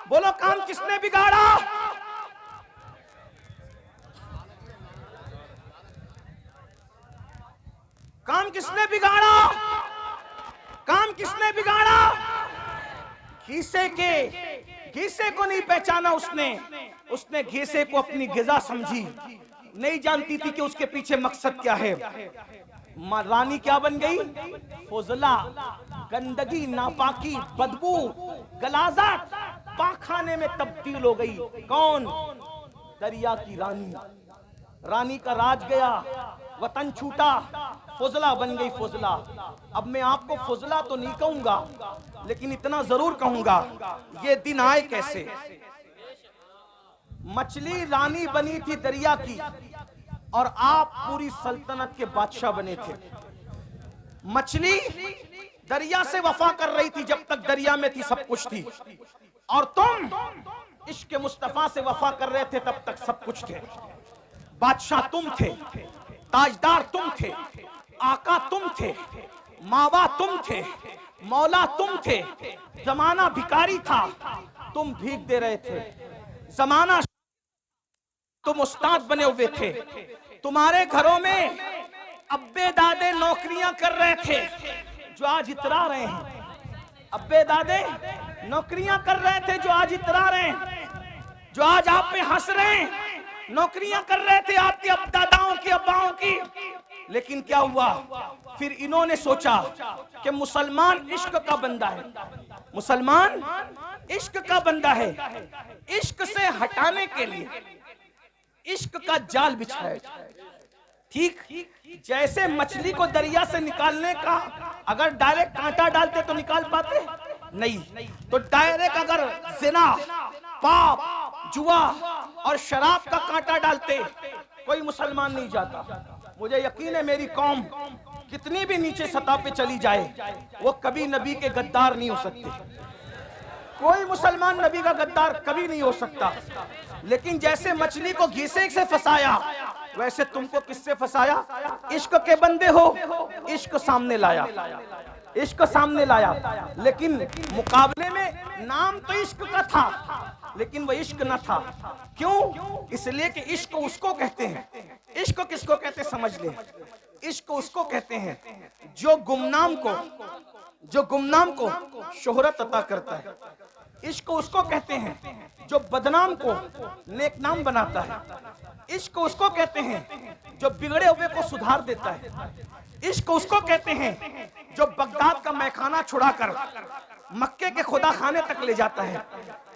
बोलो काम किसने बिगाड़ा? काम किसने बिगाड़ा? काम किसने बिगाड़ा? घीसे को नहीं पहचाना उसने घीसे को अपनी गिजा समझी, नहीं जानती थी कि उसके पीछे मकसद क्या है। रानी क्या बन गई? फुजला, गंदगी, नापाकी, बदबू, गलाजत, पाखाने में तब्दील हो गई। कौन? दरिया की रानी। रानी का राज गया, वतन छूटा, फुजला बन गई फुजला। अब मैं आपको फुजला तो नहीं कहूंगा, लेकिन इतना जरूर कहूंगा, ये दिन आए कैसे? मछली रानी बनी थी दरिया की और आप पूरी सल्तनत के बादशाह बने थे। मछली दरिया से वफा कर रही थी, जब तक दरिया में थी सब कुछ थी, और तुम इश्क मुस्तफा से वफा कर रहे थे, तब तक सब कुछ थे। बादशाह तुम थे, ताजदार तुम थे, आका तुम थे, मावा तुम थे, मौला तुम थे। जमाना भिखारी था, तुम भीख दे रहे थे। जमाना, तुम उस्ताद बने हुए थे। तुम्हारे घरों में अब्बे दादे नौकरियां कर रहे थे, जो आज इतरा रहे हैं। अब्बे दादे नौकरियां कर रहे थे, जो आज इतरा रहे हैं, जो आज आप पे हंस रहे हैं। नौकरियां कर रहे थे आपके दादाओं की, अब्बाओं की। लेकिन क्या हुआ? फिर इन्होंने सोचा कि मुसलमान इश्क का बंदा है, मुसलमान इश्क का बंदा है। इश्क से हटाने के लिए इश्क का जाल बिछाया जाए। ठीक जैसे मछली को दरिया से निकालने का, अगर डायरेक्ट कांटा डालते तो निकाल पाते नहीं, तो डायरेक्ट अगर जिना, पाप, जुआ और शराब का कांटा डालते, कोई मुसलमान नहीं जाता। मुझे यकीन है मेरी कौम कितनी भी नीचे सतह पे चली जाए, वो कभी नबी के गद्दार नहीं हो सकते। कोई मुसलमान नबी का गद्दार कभी नहीं हो सकता। लेकिन जैसे मछली को घीसे से फंसाया, वैसे तुमको किससे फंसाया? इश्क के बंदे हो, इश्क सामने लाया, इश्क सामने लाया। लेकिन मुकाबले में नाम तो इश्क का था, लेकिन वो इश्क न था। क्यों? इसलिए कि इश्क उसको कहते हैं। इश्क किसको कहते समझ ले। इश्क उसको कहते हैं जो गुमनाम को शोहरत अता करता है। इश्क उसको कहते हैं जो बदनाम को नेकनाम बनाता है। इश्क उसको कहते हैं जो बिगड़े हुए को सुधार देता है। इश्क उसको कहते हैं जो बगदाद का मैखाना छुड़ाकर मक्के के खुदा खाने तक ले जाता है।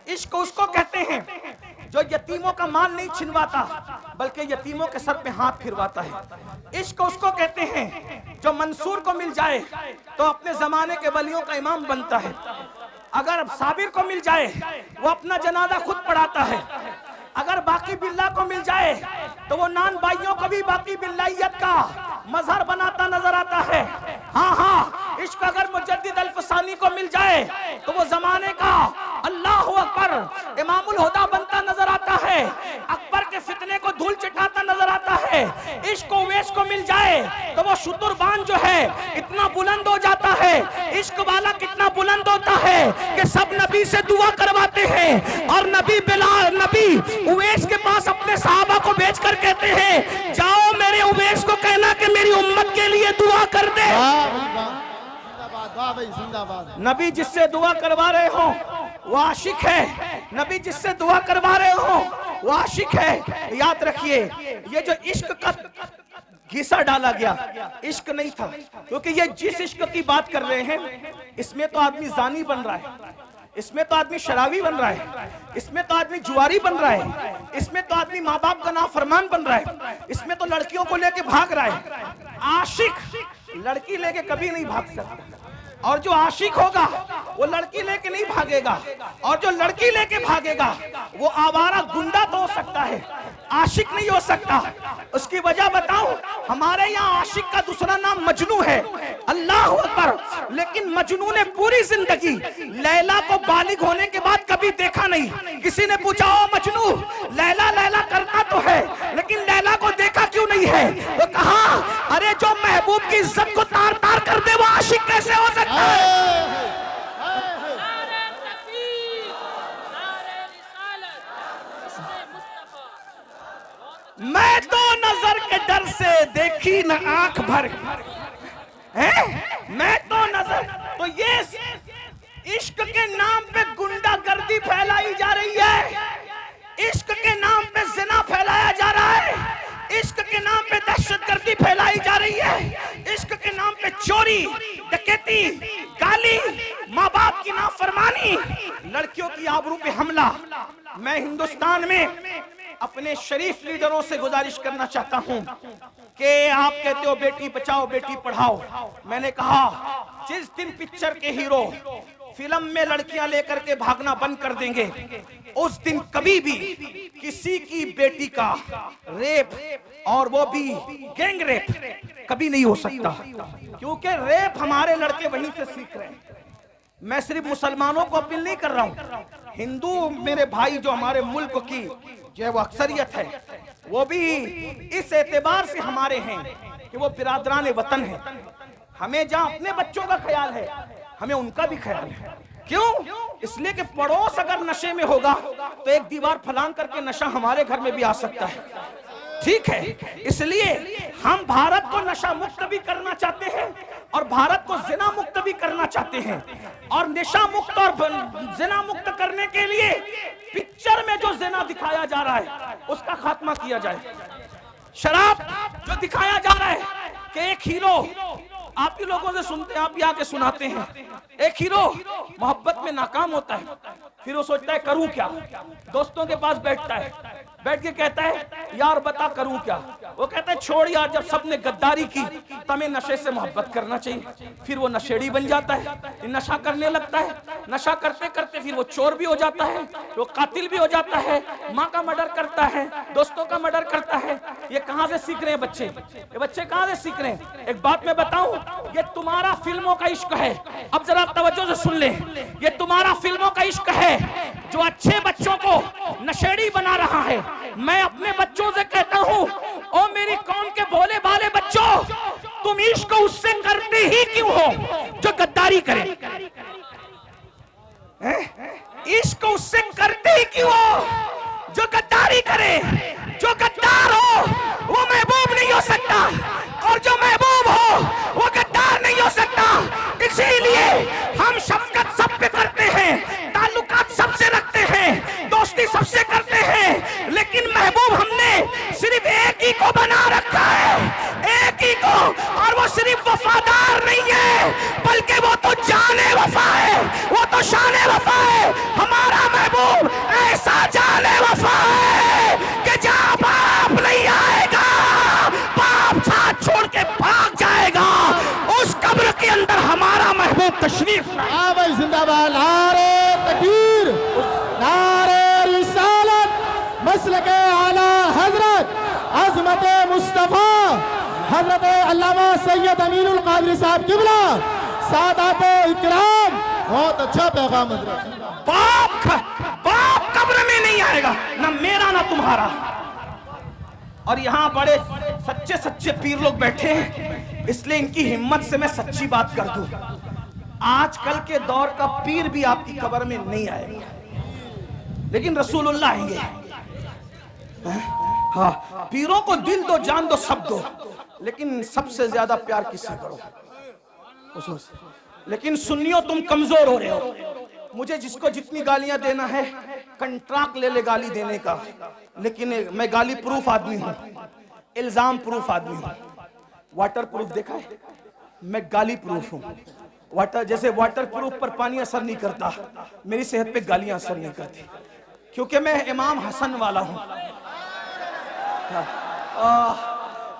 इश्क उसको कहते हैं जो यतीमों का माल नहीं छिनवाता, बल्कि यतीमों के सर पे हाथ फिरवाता है। इश्क उसको कहते हैं जो मंसूर को मिल जाए तो अपने जमाने के वलियों का इमाम बनता है। अगर साबिर को मिल जाए वो अपना जनाजा खुद पढ़ाता है। अगर बाकी बिल्ला को मिल जाए तो वो नान भाइयों को भी बाकी बिल्लाइयत का मजहर बनाता नजर आता है। हाँ, इश्क अगर मुजद्दिद अल-फसानी को मिल जाए तो वो जमाने का अल्लाहु अकबर इमामुल हुदा बनता नजर आता है। अकबर के फितने को धूल चिटाता नजर आता है। इश्क उवैस को मिल जाए तो वो शुतुरबान जो है इतना बुलंद हो जाता है। इश्क वाला कितना बुलंद होता है कि सब नबी से दुआ करवाते हैं, और नबी बिलाल, नबी उवैस के पास अपने सहाबा को भेजकर कहते हैं, जाओ मेरे उवैस को कहना कि मेरी उम्मत के लिए दुआ कर दे। नबी जिससे दुआ करवा रहे हो वो आशिक है। नबी जिससे दुआ करवा रहे हो वो आशिक है। याद रखिए, ये जो इश्क का घिसा डाला गया, इश्क नहीं था। क्योंकि ये जिस इश्क की बात कर रहे हैं, इसमें तो आदमी जानी बन रहा है, इसमें तो आदमी शराबी बन रहा है, इसमें तो आदमी जुआरी बन रहा है, इसमें तो आदमी माँ बाप का नाफरमान बन रहा है, इसमें तो लड़कियों को लेके भाग रहा है। आशिक लड़की लेके कभी नहीं भाग सकता, और जो आशिक होगा वो लड़की लेके नहीं भागेगा, और जो लड़की लेके भागेगा वो आवारा गुंडा तो हो सकता है, आशिक नहीं हो सकता। उसकी वजह बताऊं, हमारे यहाँ आशिक का दूसरा नाम मजनू है, अल्लाह अकबर। लेकिन मजनू ने पूरी जिंदगी लैला को बालिग होने के बाद कभी देखा नहीं। किसी ने पूछा, ओ मजनू, लैला लैला करता तो है लेकिन लैला को देखा क्यों नहीं है? वो कहा, अरे जो महबूब की इज्जत को तार तार कर दे वो आशिक कैसे हो सकता है? मैं तो नजर के डर से देखी न आंख भर है, मैं तो नजर, तो ये इश्क के नाम पे गुंडागर्दी फैलाई जा रही है, इश्क के नाम पे जिना फैलाया जा रहा है, इश्क के नाम पे दहशतगर्दी फैलाई जा रही है, इश्क के नाम पे चोरी, डकैती, गाली, माँ बाप की नाफरमानी, लड़कियों की आबरू पे हमला। मैं हिंदुस्तान में अपने शरीफ लीडरों से गुजारिश करना चाहता हूं कि आप कहते हो बेटी बचाओ बेटी पढ़ाओ, मैंने कहा जिस दिन पिक्चर के हीरो फिल्म में लड़कियां लेकर के भागना बंद कर देंगे, उस दिन कभी भी किसी की बेटी का रेप, और वो भी गैंग रेप, कभी नहीं हो सकता, क्योंकि रेप हमारे लड़के वहीं से सीख रहे हैं। मैं सिर्फ मुसलमानों को अपील नहीं कर रहा हूं, हिंदू मेरे भाई जो हमारे मुल्क की जो वो अक्सरियत है, वो भी इस एतबार से हमारे हैं कि वो बिरादरान वतन है। हमें जहां अपने बच्चों का ख्याल है, हमें उनका भी ख्याल है। क्यों? इसलिए कि पड़ोस अगर नशे में होगा तो एक दीवार फलांग करके नशा हमारे घर में भी आ सकता है, ठीक है? इसलिए हम भारत को नशा मुक्त भी करना चाहते हैं और भारत को जिना मुक्त भी करना चाहते हैं, और नशा मुक्त और जिना मुक्त करने के लिए पिक्चर में जो जिना दिखाया जा रहा है उसका खात्मा किया जाए। शराब जो दिखाया जा रहा है कि एक हीरो, आप ही लोगों से सुनते हैं, आप ही आके सुनाते हैं, एक हीरो मोहब्बत में नाकाम होता है, फिर वो सोचता है करूं क्या, दोस्तों के पास बैठता है, बैठ के कहता है यार बता करूं क्या, वो कहता है छोड़ यार, जब सबने गद्दारी की तो हमें नशे से मोहब्बत करना चाहिए। फिर वो नशेड़ी बन जाता है, नशा करने लगता है, नशा करते करते फिर वो चोर भी हो जाता है, वो कातिल भी हो जाता है, माँ का मर्डर करता है, दोस्तों का मर्डर करता है। ये कहां से सीख रहे हैं बच्चे? ये बच्चे कहां से सीख रहे हैं? एक बात मैं बताऊं, ये तुम्हारा फिल्मों का इश्क है। अब जरा तवज्जो से सुन ले, ये तुम्हारा फिल्मों का इश्क है जो अच्छे बच्चों को नशेड़ी बना रहा है। मैं अपने बच्चों से कहता हूं, ओ मेरी कौम के भोले भाले बच्चों, तुम इश्क उससे करते ही क्यों हो जो गद्दारी करे? इश्क उससे करते ही क्यों हो जो गद्दारी करे? जो गद्दार हो वो महबूब नहीं हो सकता, और जो महबूब हो वो गद्दार नहीं हो सकता। इसीलिए हम शफकत सब पे करते हैं, ताल्लुकात सबसे रखते हैं, दोस्ती सबसे करते हैं, लेकिन महबूब हमने सिर्फ एक ही को बना रखा है, एक ही को, और वो सिर्फ वफादार नहीं है बल्कि वो तो जाने वफा है, वो तो शाने वफा है। हमारा महबूब ऐसा जाने वफा है कि जहां बाप नहीं आएगा, बाप साथ छोड़ के भाग जाएगा, उस कब्र के अंदर हमारा महबूब तशरीफ लाए। जिंदाबाद, नारे तकबीर, नारे रिसालत, मसलके आला हजरत अज़मत मुस्तफा हजरत अल्लामा सैयद अमीनुल कादरी साहब किबला, सादात इकराम। बहुत अच्छा पैगाम हजरत। बाप कब्र में नहीं आएगा, ना मेरा ना तुम्हारा। और यहाँ बड़े सच्चे सच्चे पीर लोग बैठे हैं, इसलिए इनकी हिम्मत से मैं सच्ची बात कर दूं, आजकल के दौर का पीर भी आपकी कब्र में नहीं आएगा, लेकिन रसूलुल्लाह आएंगे। हाँ, पीरों को दिल दो, जान दो, सब दो, लेकिन सबसे ज्यादा प्यार किससे करो? लेकिन सुन्नियों तुम कमजोर हो रहे हो। मुझे जिसको जितनी गालियां देना है कंट्रैक्ट ले ले गाली देने का, लेकिन मैं गाली प्रूफ आदमी हूं, इल्जाम प्रूफ आदमी हूं। वाटर प्रूफ देखा है? मैं गाली प्रूफ हूं। वाटर जैसे वाटर प्रूफ पर पानी असर नहीं करता, मेरी सेहत पे गालियां असर नहीं करती, क्योंकि मैं इमाम हसन वाला हूं।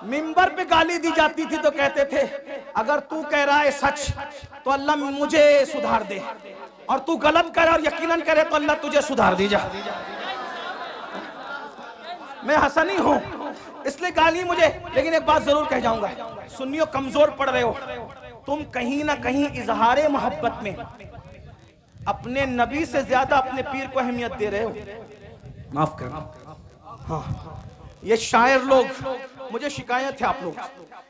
मिंबर पे गाली दी जाती थी तो कहते थे अगर तू कह रहा है सच तो अल्लाह मुझे सुधार दे, और तू गलत करे और यकीनन करे तो अल्लाह तुझे सुधार दीजा। मैं हसनी हूं इसलिए गाली मुझे, लेकिन एक बात जरूर कह जाऊंगा, सुन्नियों कमजोर पड़ रहे हो तुम, कहीं ना कहीं इजहारे मोहब्बत में अपने नबी से ज्यादा अपने पीर को अहमियत दे रहे हो। माफ करना। हाँ, ये शायर लोग, मुझे शिकायत है आप लोग,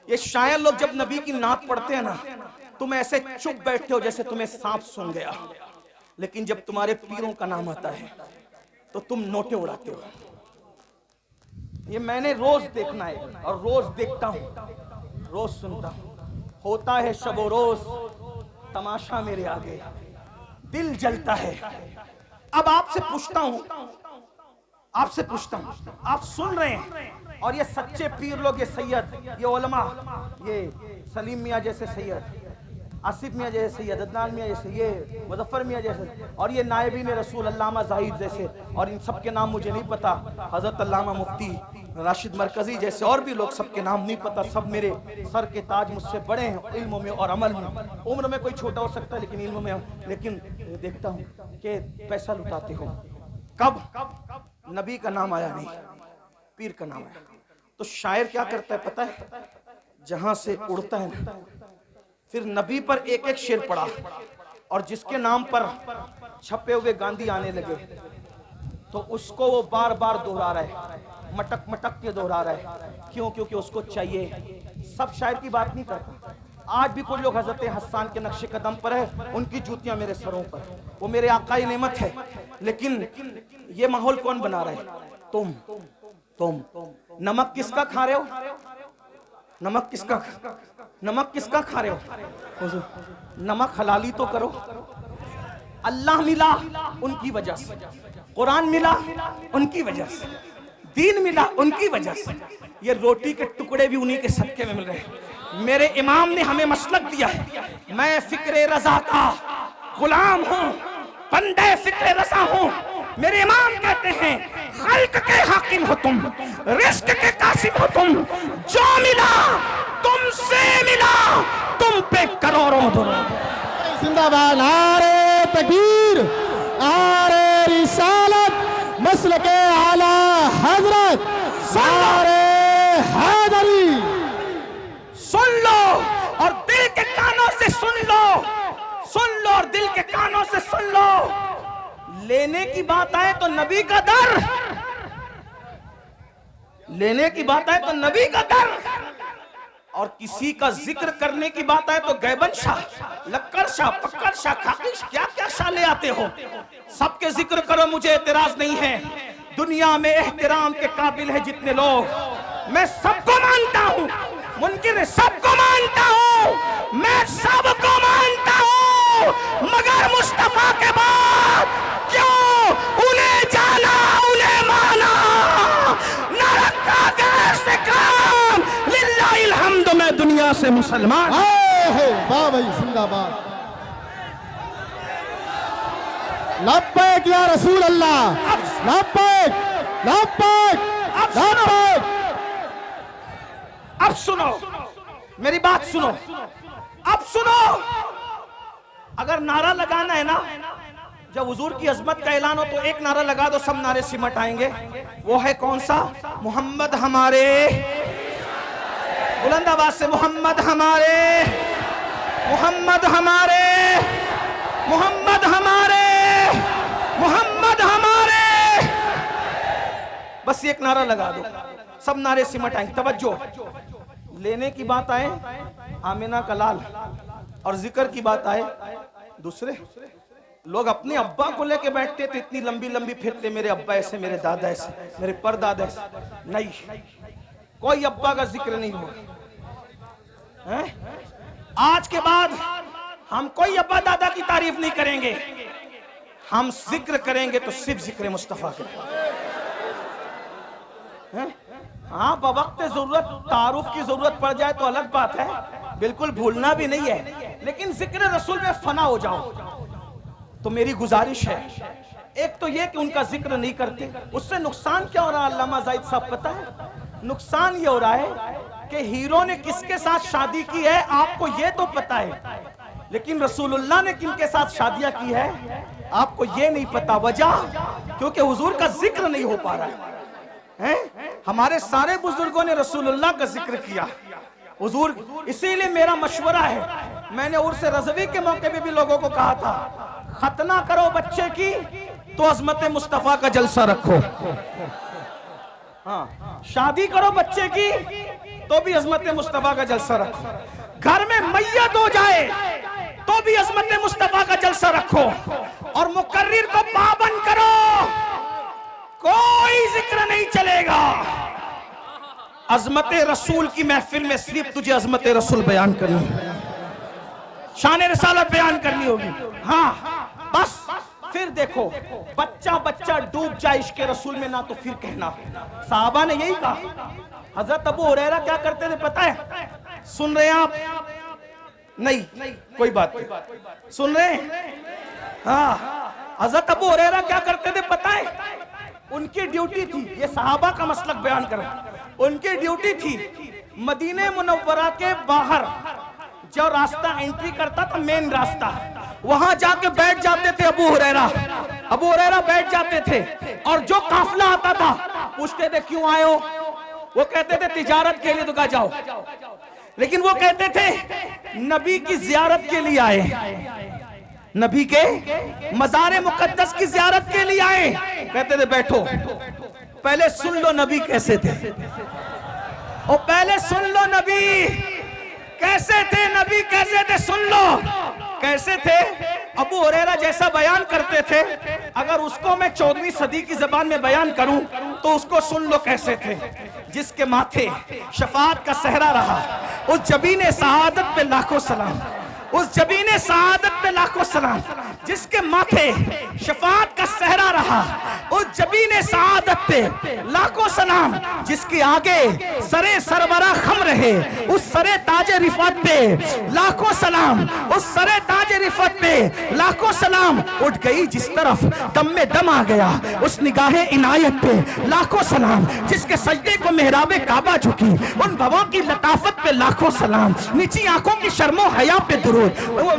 ये शायर लोग जब नबी की नात पढ़ते हैं ना, तुम ऐसे चुप बैठते हो जैसे तुम्हें सांप सूंघ गया, लेकिन जब तुम्हारे पीरों का नाम आता है तो तुम नोटे उड़ाते हो। ये मैंने रोज देखना है और रोज देखता हूं, रोज सुनता हूं। होता है शबो रोज तमाशा मेरे आगे, दिल जलता है। अब आपसे पूछता हूं, आप सुन रहे हैं, और ये सच्चे पीर लोग, ये सैयद, ये उलमा, ये सलीम मियाँ जैसे सैयद, आसिफ मियाँ जैसे सैयद, अदनान मियाँ जैसे, ये मुजफ्फर मियाँ जैसे, और ये नायबीन रसूल अल्लामा जाहिद जैसे, और इन सब के नाम मुझे नहीं पता, हजरत अल्लामा मुफ्ती राशिद मरकजी जैसे और भी लोग, सबके नाम नहीं पता। सब मेरे सर के ताज, मुझसे बड़े हैं इल्म में और अमल में। उम्र में कोई छोटा हो सकता है लेकिन इल्म में, लेकिन देखता हूँ कि पैसा लुटाते हो। कब नबी का नाम आया नहीं, पीर का नाम आया, तो शायर क्या करता है पता है, जहां से उड़ता है ना, फिर नबी पर एक एक शेर पढ़ा, और जिसके नाम पर छपे हुए गांधी आने लगे तो उसको वो बार बार दोहरा रहा है, मटक मटक के दोहरा रहा है। क्यों? क्योंकि उसको चाहिए। सब शायर की बात नहीं करता। आज भी कुछ लोग हजरत हसन के नक्शे कदम पर है, उनकी जूतियां मेरे सरों पर, वो मेरे आका नेमत है, लेकिन ये माहौल कौन बना रहा है? तुम। नमक किसका खा रहे हो? नमक किसका खा रहे हो? नमक हलाली तो करो। अल्लाह मिला उनकी वजह से, कुरान मिला उनकी वजह से, दीन मिला उनकी वजह से, ये रोटी के टुकड़े भी उन्हीं के सदके में मिल रहे हैं। मेरे इमाम ने हमें मसलक दिया है, मैं फिक्रे रजा का गुलाम हूँ, बंदे फिक्रे रजा हूँ। मेरे इमाम कहते हैं खल्क के हाकिम हो तुम, रिस्क के कासिम हो तुम, जो मिला तुमसे मिला, तुम पे करोड़ों जिंदाबाद। नारे तकबीर, नारे रिसालत, मसलके आला हजरत, नारे हैदरी। सुन लो और दिल के कानों से सुन लो, और दिल के कानों से सुन लो। लेने की बात आए तो नबी का दर, लेने की बात आए तो नबी का दर, और किसी का जिक्र करने की बात आए तो गैबन शाह, लक्कड़ शाह, पक्कड़ शाह, खाकिश, क्या क्या शाह ले आते हो। सबके जिक्र करो, मुझे एतराज नहीं है। दुनिया में एहतराम के काबिल है जितने लोग, मैं सबको मानता हूं, मुनकिर सबको मानता हूं, मैं सबको मानता हूं, मगर मुस्तफा के बाद क्यों उन्हें जाना, उन्हें माना, न रखा गैर से काम, लिल्लाहिल हम्द। मैं दुनिया से मुसलमान। वाह भाई, जिंदाबाद। लब्बैक या रसूल अल्लाह, लब्बैक, लब्बैक, लब्बैक। अब सुनो मेरी बात, सुनो, अब सुनो। अगर नारा लगाना है ना, जब हुजूर की अजमत का ऐलान हो तो एक नारा लगा दो, सब नारे सिमट आएंगे। वो है कौन सा? मोहम्मद हमारे, बुलंद आवाज से, मोहम्मद हमारे, मोहम्मद हमारे, मोहम्मद हमारे, मोहम्मद हमारे। बस एक नारा लगा दो, सब नारे सिमट आएंगे। तवज्जो, लेने की बात आए आमिना का लाल, और जिक्र की बात आए दूसरे लोग। अपने अब्बा को लेके बैठते थे, इतनी लंबी लंबी फिरते, मेरे अब्बा ऐसे, मेरे दादा ऐसे, मेरे परदादा ऐसे। नहीं, कोई अब्बा का जिक्र नहीं हुआ है। आज के बाद हम कोई अब्बा दादा की तारीफ नहीं करेंगे, हम जिक्र करेंगे तो सिर्फ जिक्र मुस्तफा के। हाँ, बवक्त जरूरत तारुफ की जरूरत पड़ जाए तो अलग बात है, बिल्कुल भूलना भी नहीं है, लेकिन जिक्र रसूल में फना हो जाओ। तो मेरी गुजारिश है, एक तो ये कि उनका जिक्र नहीं करते, उससे नुकसान क्या हो रहा है अल्लामा जाहिद साहब पता है? नुकसान ये हो रहा है कि हीरो ने किसके साथ शादी की है आपको ये तो पता है, लेकिन रसूलुल्लाह ने किनके साथ शादियां की है आपको ये नहीं पता। वजह क्योंकि हुजूर का जिक्र नहीं हो पा रहा है। हमारे सारे बुजुर्गों ने रसूलुल्लाह का जिक्र किया हुजूर। इसीलिए मेरा मशवरा है, मैंने उर्स रज़वी के मौके पे भी लोगों को कहा था, खतना करो बच्चे की तो अजमत मुस्तफा का जलसा रखो। हाँ, शादी करो बच्चे की तो भी अजमत मुस्तफा का जलसा रखो। घर में मैयत हो जाए तो भी अजमत मुस्तफा का जलसा रखो। और मुकर्रिर को पाबंद करो, कोई जिक्र नहीं चलेगा। अजमत रसूल की महफिल में सिर्फ तुझे अजमत रसूल बयान करनी, शान रिसालत बयान करनी होगी। हाँ बस, फिर देखो बच्चा बच्चा डूब जाए इश्क रसूल में ना तो फिर कहना। साहबा ने यही कहा। हजरत अबू हुरैरा क्या करते थे पता है? सुन रहे हैं आप? नहीं, कोई बात नहीं, सुन रहे हैं? हाँ, हजरत अबू हुरैरा क्या करते थे पता है? उनकी ड्यूटी थी, ये सहाबा का मसलक बयान करें, उनकी ड्यूटी थी मदीने मुनव्वरा के बाहर जो रास्ता एंट्री करता था, मेन रास्ता, वहां जाके बैठ जाते थे अबू हुरैरा बैठ जाते थे। और जो काफिला आता था पूछते थे क्यों आए हो? वो कहते थे तिजारत के लिए। तो कहा जाओ, लेकिन वो कहते थे नबी की जियारत के लिए आए, नबी के मज़ार मुकद्दस की जियारत के लिए आए। कहते थे बैठो, पहले सुन लो नबी कैसे थे, और पहले सुन लो नबी कैसे थे, नबी कैसे थे, सुन लो कैसे थे। अबू हुरैरा जैसा बयान करते थे, अगर उसको मैं 14वीं सदी की जबान में बयान करूं तो उसको सुन लो कैसे थे। जिसके माथे शफाअत का सहरा रहा, उस जबीने सआदत पे लाखों सलाम, उस जबीने सआदत पे लाखों सलाम। जिसके माथे शफाअत का सहरा रहा, उस जबीने सआदत पे लाखों सलाम। जिसके आगे सरे सरवरा खम रहे, उस सरे ताजे रिफत पे लाखों सलाम, उस सरे ताजे रिफत पे लाखों सलाम। उठ गई जिस तरफ दम में दम आ गया, उस निगाहे इनायत पे लाखों सलाम। जिसके सजदे को मेहराबे काबा झुकी, उन भवों की लताफत पे लाखों सलाम। नीची आंखों की शर्मो हया पे दुरूद,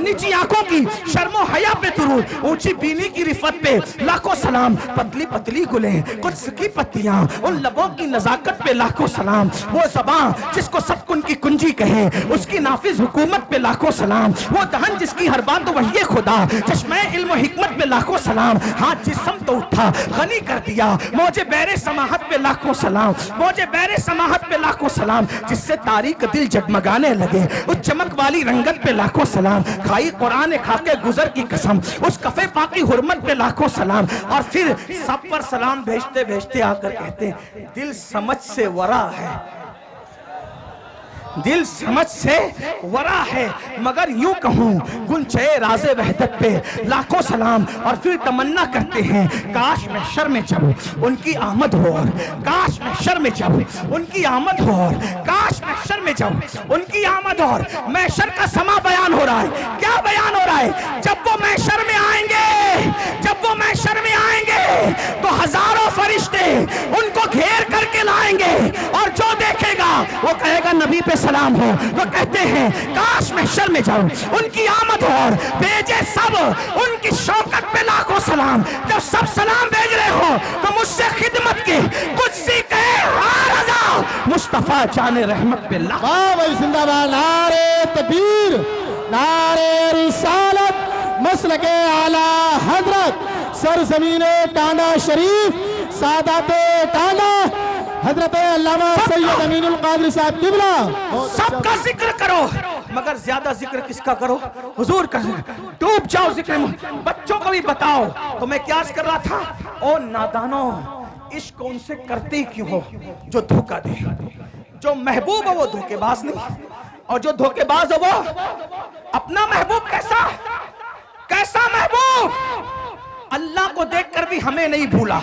नीची आंखों की शर्मो हया पे दुरूद, ऊंची बीनी की रिफत पे लाखों सलाम। पतली पतली गुलें कुछ की पत्तियां, उन लबों की नजाकत पे लाखों सलाम। वो ज़बान जिसको सब कुन की कुंजी कहे, उसकी नाफिज हुकूमत पे लाखों सलाम। वो दहन जिसकी हर बात तो वही खुदा, चश्मे इल्म हिकमत पे लाखों सलाम। हाथ जिस्म तो उठा गनी कर दिया, मौजे बैरे समाहत पे लाखों सलाम, मौजे बैरे समाहत पे लाखों सलाम। जिससे तारीक दिल जगमगाने लगे, उस चमक वाली रंगत पे लाखों सलाम। खाई कुरान खाके गुजर की कसम, उस कफे पाकी हुर्मत पे लाखों सलाम। और फिर सब पर सलाम भेजते भेजते आकर कहते हैं दिल समझ से वरा है, दिल समझ से वरा है, मगर यूं कहूं गुंचे राज़े वहदत पे लाखों सलाम। और फिर तमन्ना करते हैं काश महशर में जब उनकी आमद हो, और काश महशर में जब उनकी आमद हो, और काश महशर में जब उनकी आमद हो। और महशर का समा बयान हो रहा है। क्या बयान हो रहा है? जब वो महशर में आएंगे, जब वो महशर में आएंगे तो हजारों फरिश्ते उनको घेर करके लाएंगे, और जो देखेगा वो कहेगा नबी पे सलाम हो। वो कहते हैं काश महशर में जाऊं, उनकी आमद हो, और भेजे सब उनकी शौकत पे लाखों सलाम। जब सब सलाम भेज रहे हो तो मुझसे खिदमत के कुछ सीखे मुस्तफा जाने रहमत पे लाखों। जिंदाबाद। नारे तकबीर, नारे रिसालत, मसलके आला हजरत सरजमीने टांडा शरीफ, सादाते टांडा हजरत अल्लामा सैयद अमीनुल कादरी साहब किबला। सबका जिक्र करो, मगर ज्यादा जिक्र किसका करो? हुजूर का जिक्र। डूब जाओ जिक्र में। बच्चों को भी बताओ। तो मैं क्या कर रहा था? ओ नादानो, इश्क उनसे करते क्यों हो जो धोखा दे। जो महबूब हो वो धोखेबाज नहीं, और जो धोखेबाज हो वो अपना महबूब कैसा कैसा महबूब? अल्लाह को देखकर भी हमें नहीं भूला।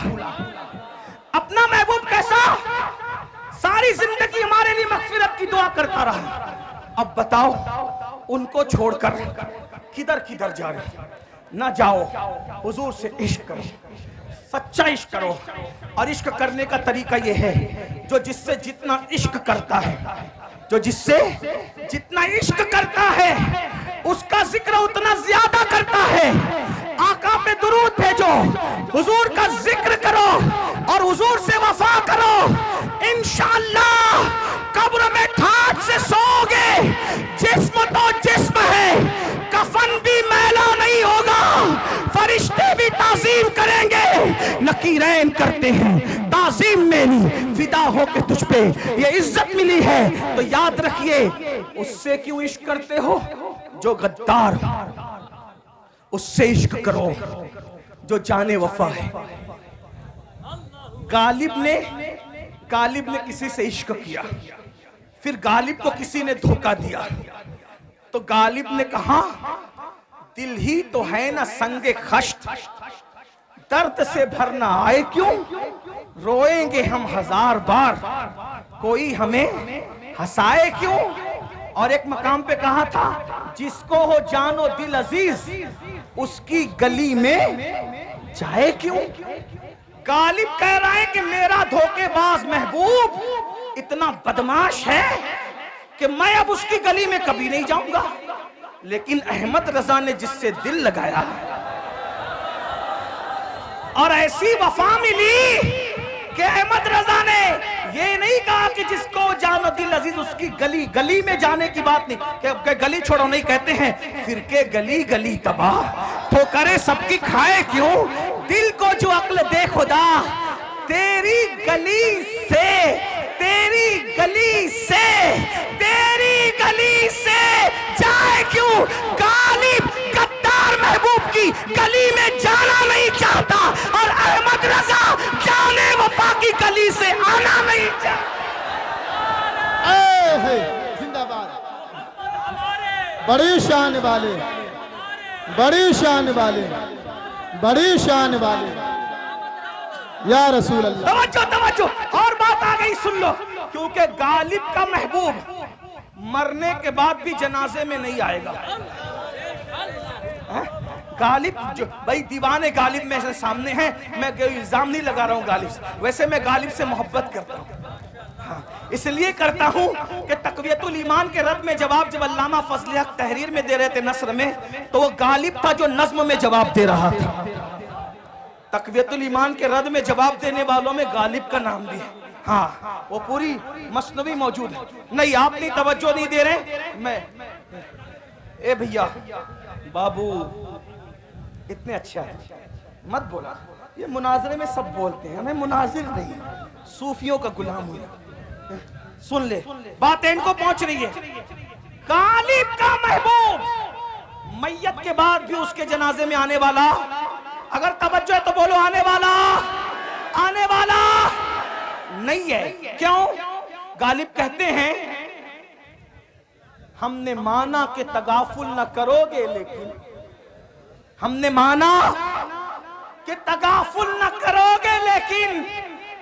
अपना महबूब कैसा? सारी जिंदगी हमारे लिए मगफिरत की दुआ करता रहा। अब बताओ उनको छोड़कर किधर किधर जा रहे? ना जाओ, हुजूर से इश्क करो, सच्चा इश्क करो। और इश्क करने का तरीका यह है, जो जिससे जितना इश्क करता है जो जिससे जितना इश्क करता है उसका जिक्र उतना ज्यादा करता है। आका पे दुरूद भेजो, हुजूर का जिक्र करो और हुजूर से वफा करो। इंशाअल्लाह कब्र में ठाठ से सोओगे। जिस्म तो जिस्म है, कफन भी मैला नहीं होगा, फरिश्ते भी ताजीम करेंगे। नकीरैन करते हैं ताजीम मेरी, फिदा हो के तुझ पे ये इज्जत मिली है। तो याद रखिए, उससे क्यों इश्क करते हो? जो गद्दार, उससे इश्क करो जो जाने वफा है। गालिब ने किसी से इश्क किया, फिर गालिब को किसी ने धोखा दिया, तो गालिब ने कहा दिल ही तो है ना संगे खश्त, दर्द से भरना आए क्यों, रोएंगे हम हजार बार, कोई हमें हंसाए क्यों। और एक मकाम पे कहा था जिसको हो जानो दिल अजीज, उसकी गली में जाए क्यों। गालिब कह रहा है कि मेरा धोखेबाज महबूब इतना बदमाश है कि मैं अब उसकी गली में कभी नहीं जाऊंगा। लेकिन अहमद रजा ने जिससे दिल लगाया और ऐसी वफा मिली कि अहमद रजा ने ये नहीं कहा कि जिसको जानो दिल अजीज उसकी गली, गली में जाने की बात नहीं कि गली छोड़ो, नहीं कहते हैं फिर के गली गली तबाह, ठोकरें सबकी खाए क्यों। दिल को जो अक्ल दे खुदा, तेरी गली से, तेरी गली से, तेरी गली से जाए क्यों। गालिब गद्दार महबूब की गली में जाना नहीं चाहता और अहमद रजा जाने वफा की गली से आना नहीं चाहता। जिंदाबाद। बड़ी शान वाले, बड़ी शान वाले, बड़ी शान वाले, या रसूल अल्लाह। तवज्जो तवज्जो, और बात आ गई सुन लो, क्योंकि गालिब का महबूब मरने के बाद भी जनाजे में नहीं आएगा। गालिब जो भाई दीवाने गालिब मेरे सामने हैं, मैं इल्जाम नहीं लगा रहा हूं गालिब से, वैसे मैं गालिब से मोहब्बत करता हूं। हाँ, इसलिए करता हूं कि तक़वियतुल ईमान के रद में जवाब जब अल्लामा फजल हक तहरीर में दे रहे थे नस्र में, तो वो गालिब था जो नज्म में जवाब दे रहा था। तक़वियतुल ईमान के रद में जवाब देने वालों में गालिब का नाम भी है। हाँ, वो पूरी मसनवी मौजूद है। नहीं, आप नहीं तवज्जो नहीं दे रहे। मैं ए भैया बाबू इतने अच्छा है, मत बोला। ये मुनाजरे में सब बोलते हैं, हमें मुनाजिर नहीं, सूफियों का गुलाम हुआ। सुन ले, बात इनको पहुंच रही है। गालिब का महबूब मैयत के बाद भी उसके जनाजे में आने वाला, अगर तवज्जो है तो बोलो आने वाला, आने वाला नहीं है। क्यों? गालिब कहते हैं हमने माना कि तगाफुल न करोगे, लेकिन हमने माना कि तगाफुल न करोगे, लेकिन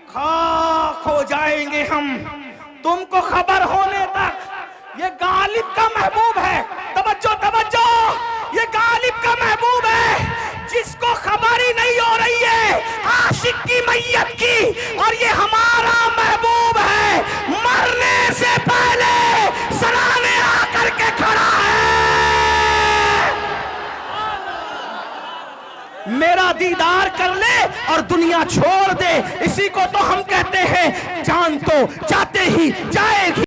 खाक हो जाएंगे हम तुमको खबर होने तक। ये गालिब का महबूब है। तवज्जो तवज्जो, ये गालिब का महबूब है जिसको खबर ही नहीं हो रही है आशिक की मैयत की, और ये हमारा महबूब है, मरने से पहले सराहने आकर के खड़ा है। मेरा दीदार कर ले और दुनिया छोड़ दे, इसी को तो हम कहते हैं जान तो जाते ही जाएगी।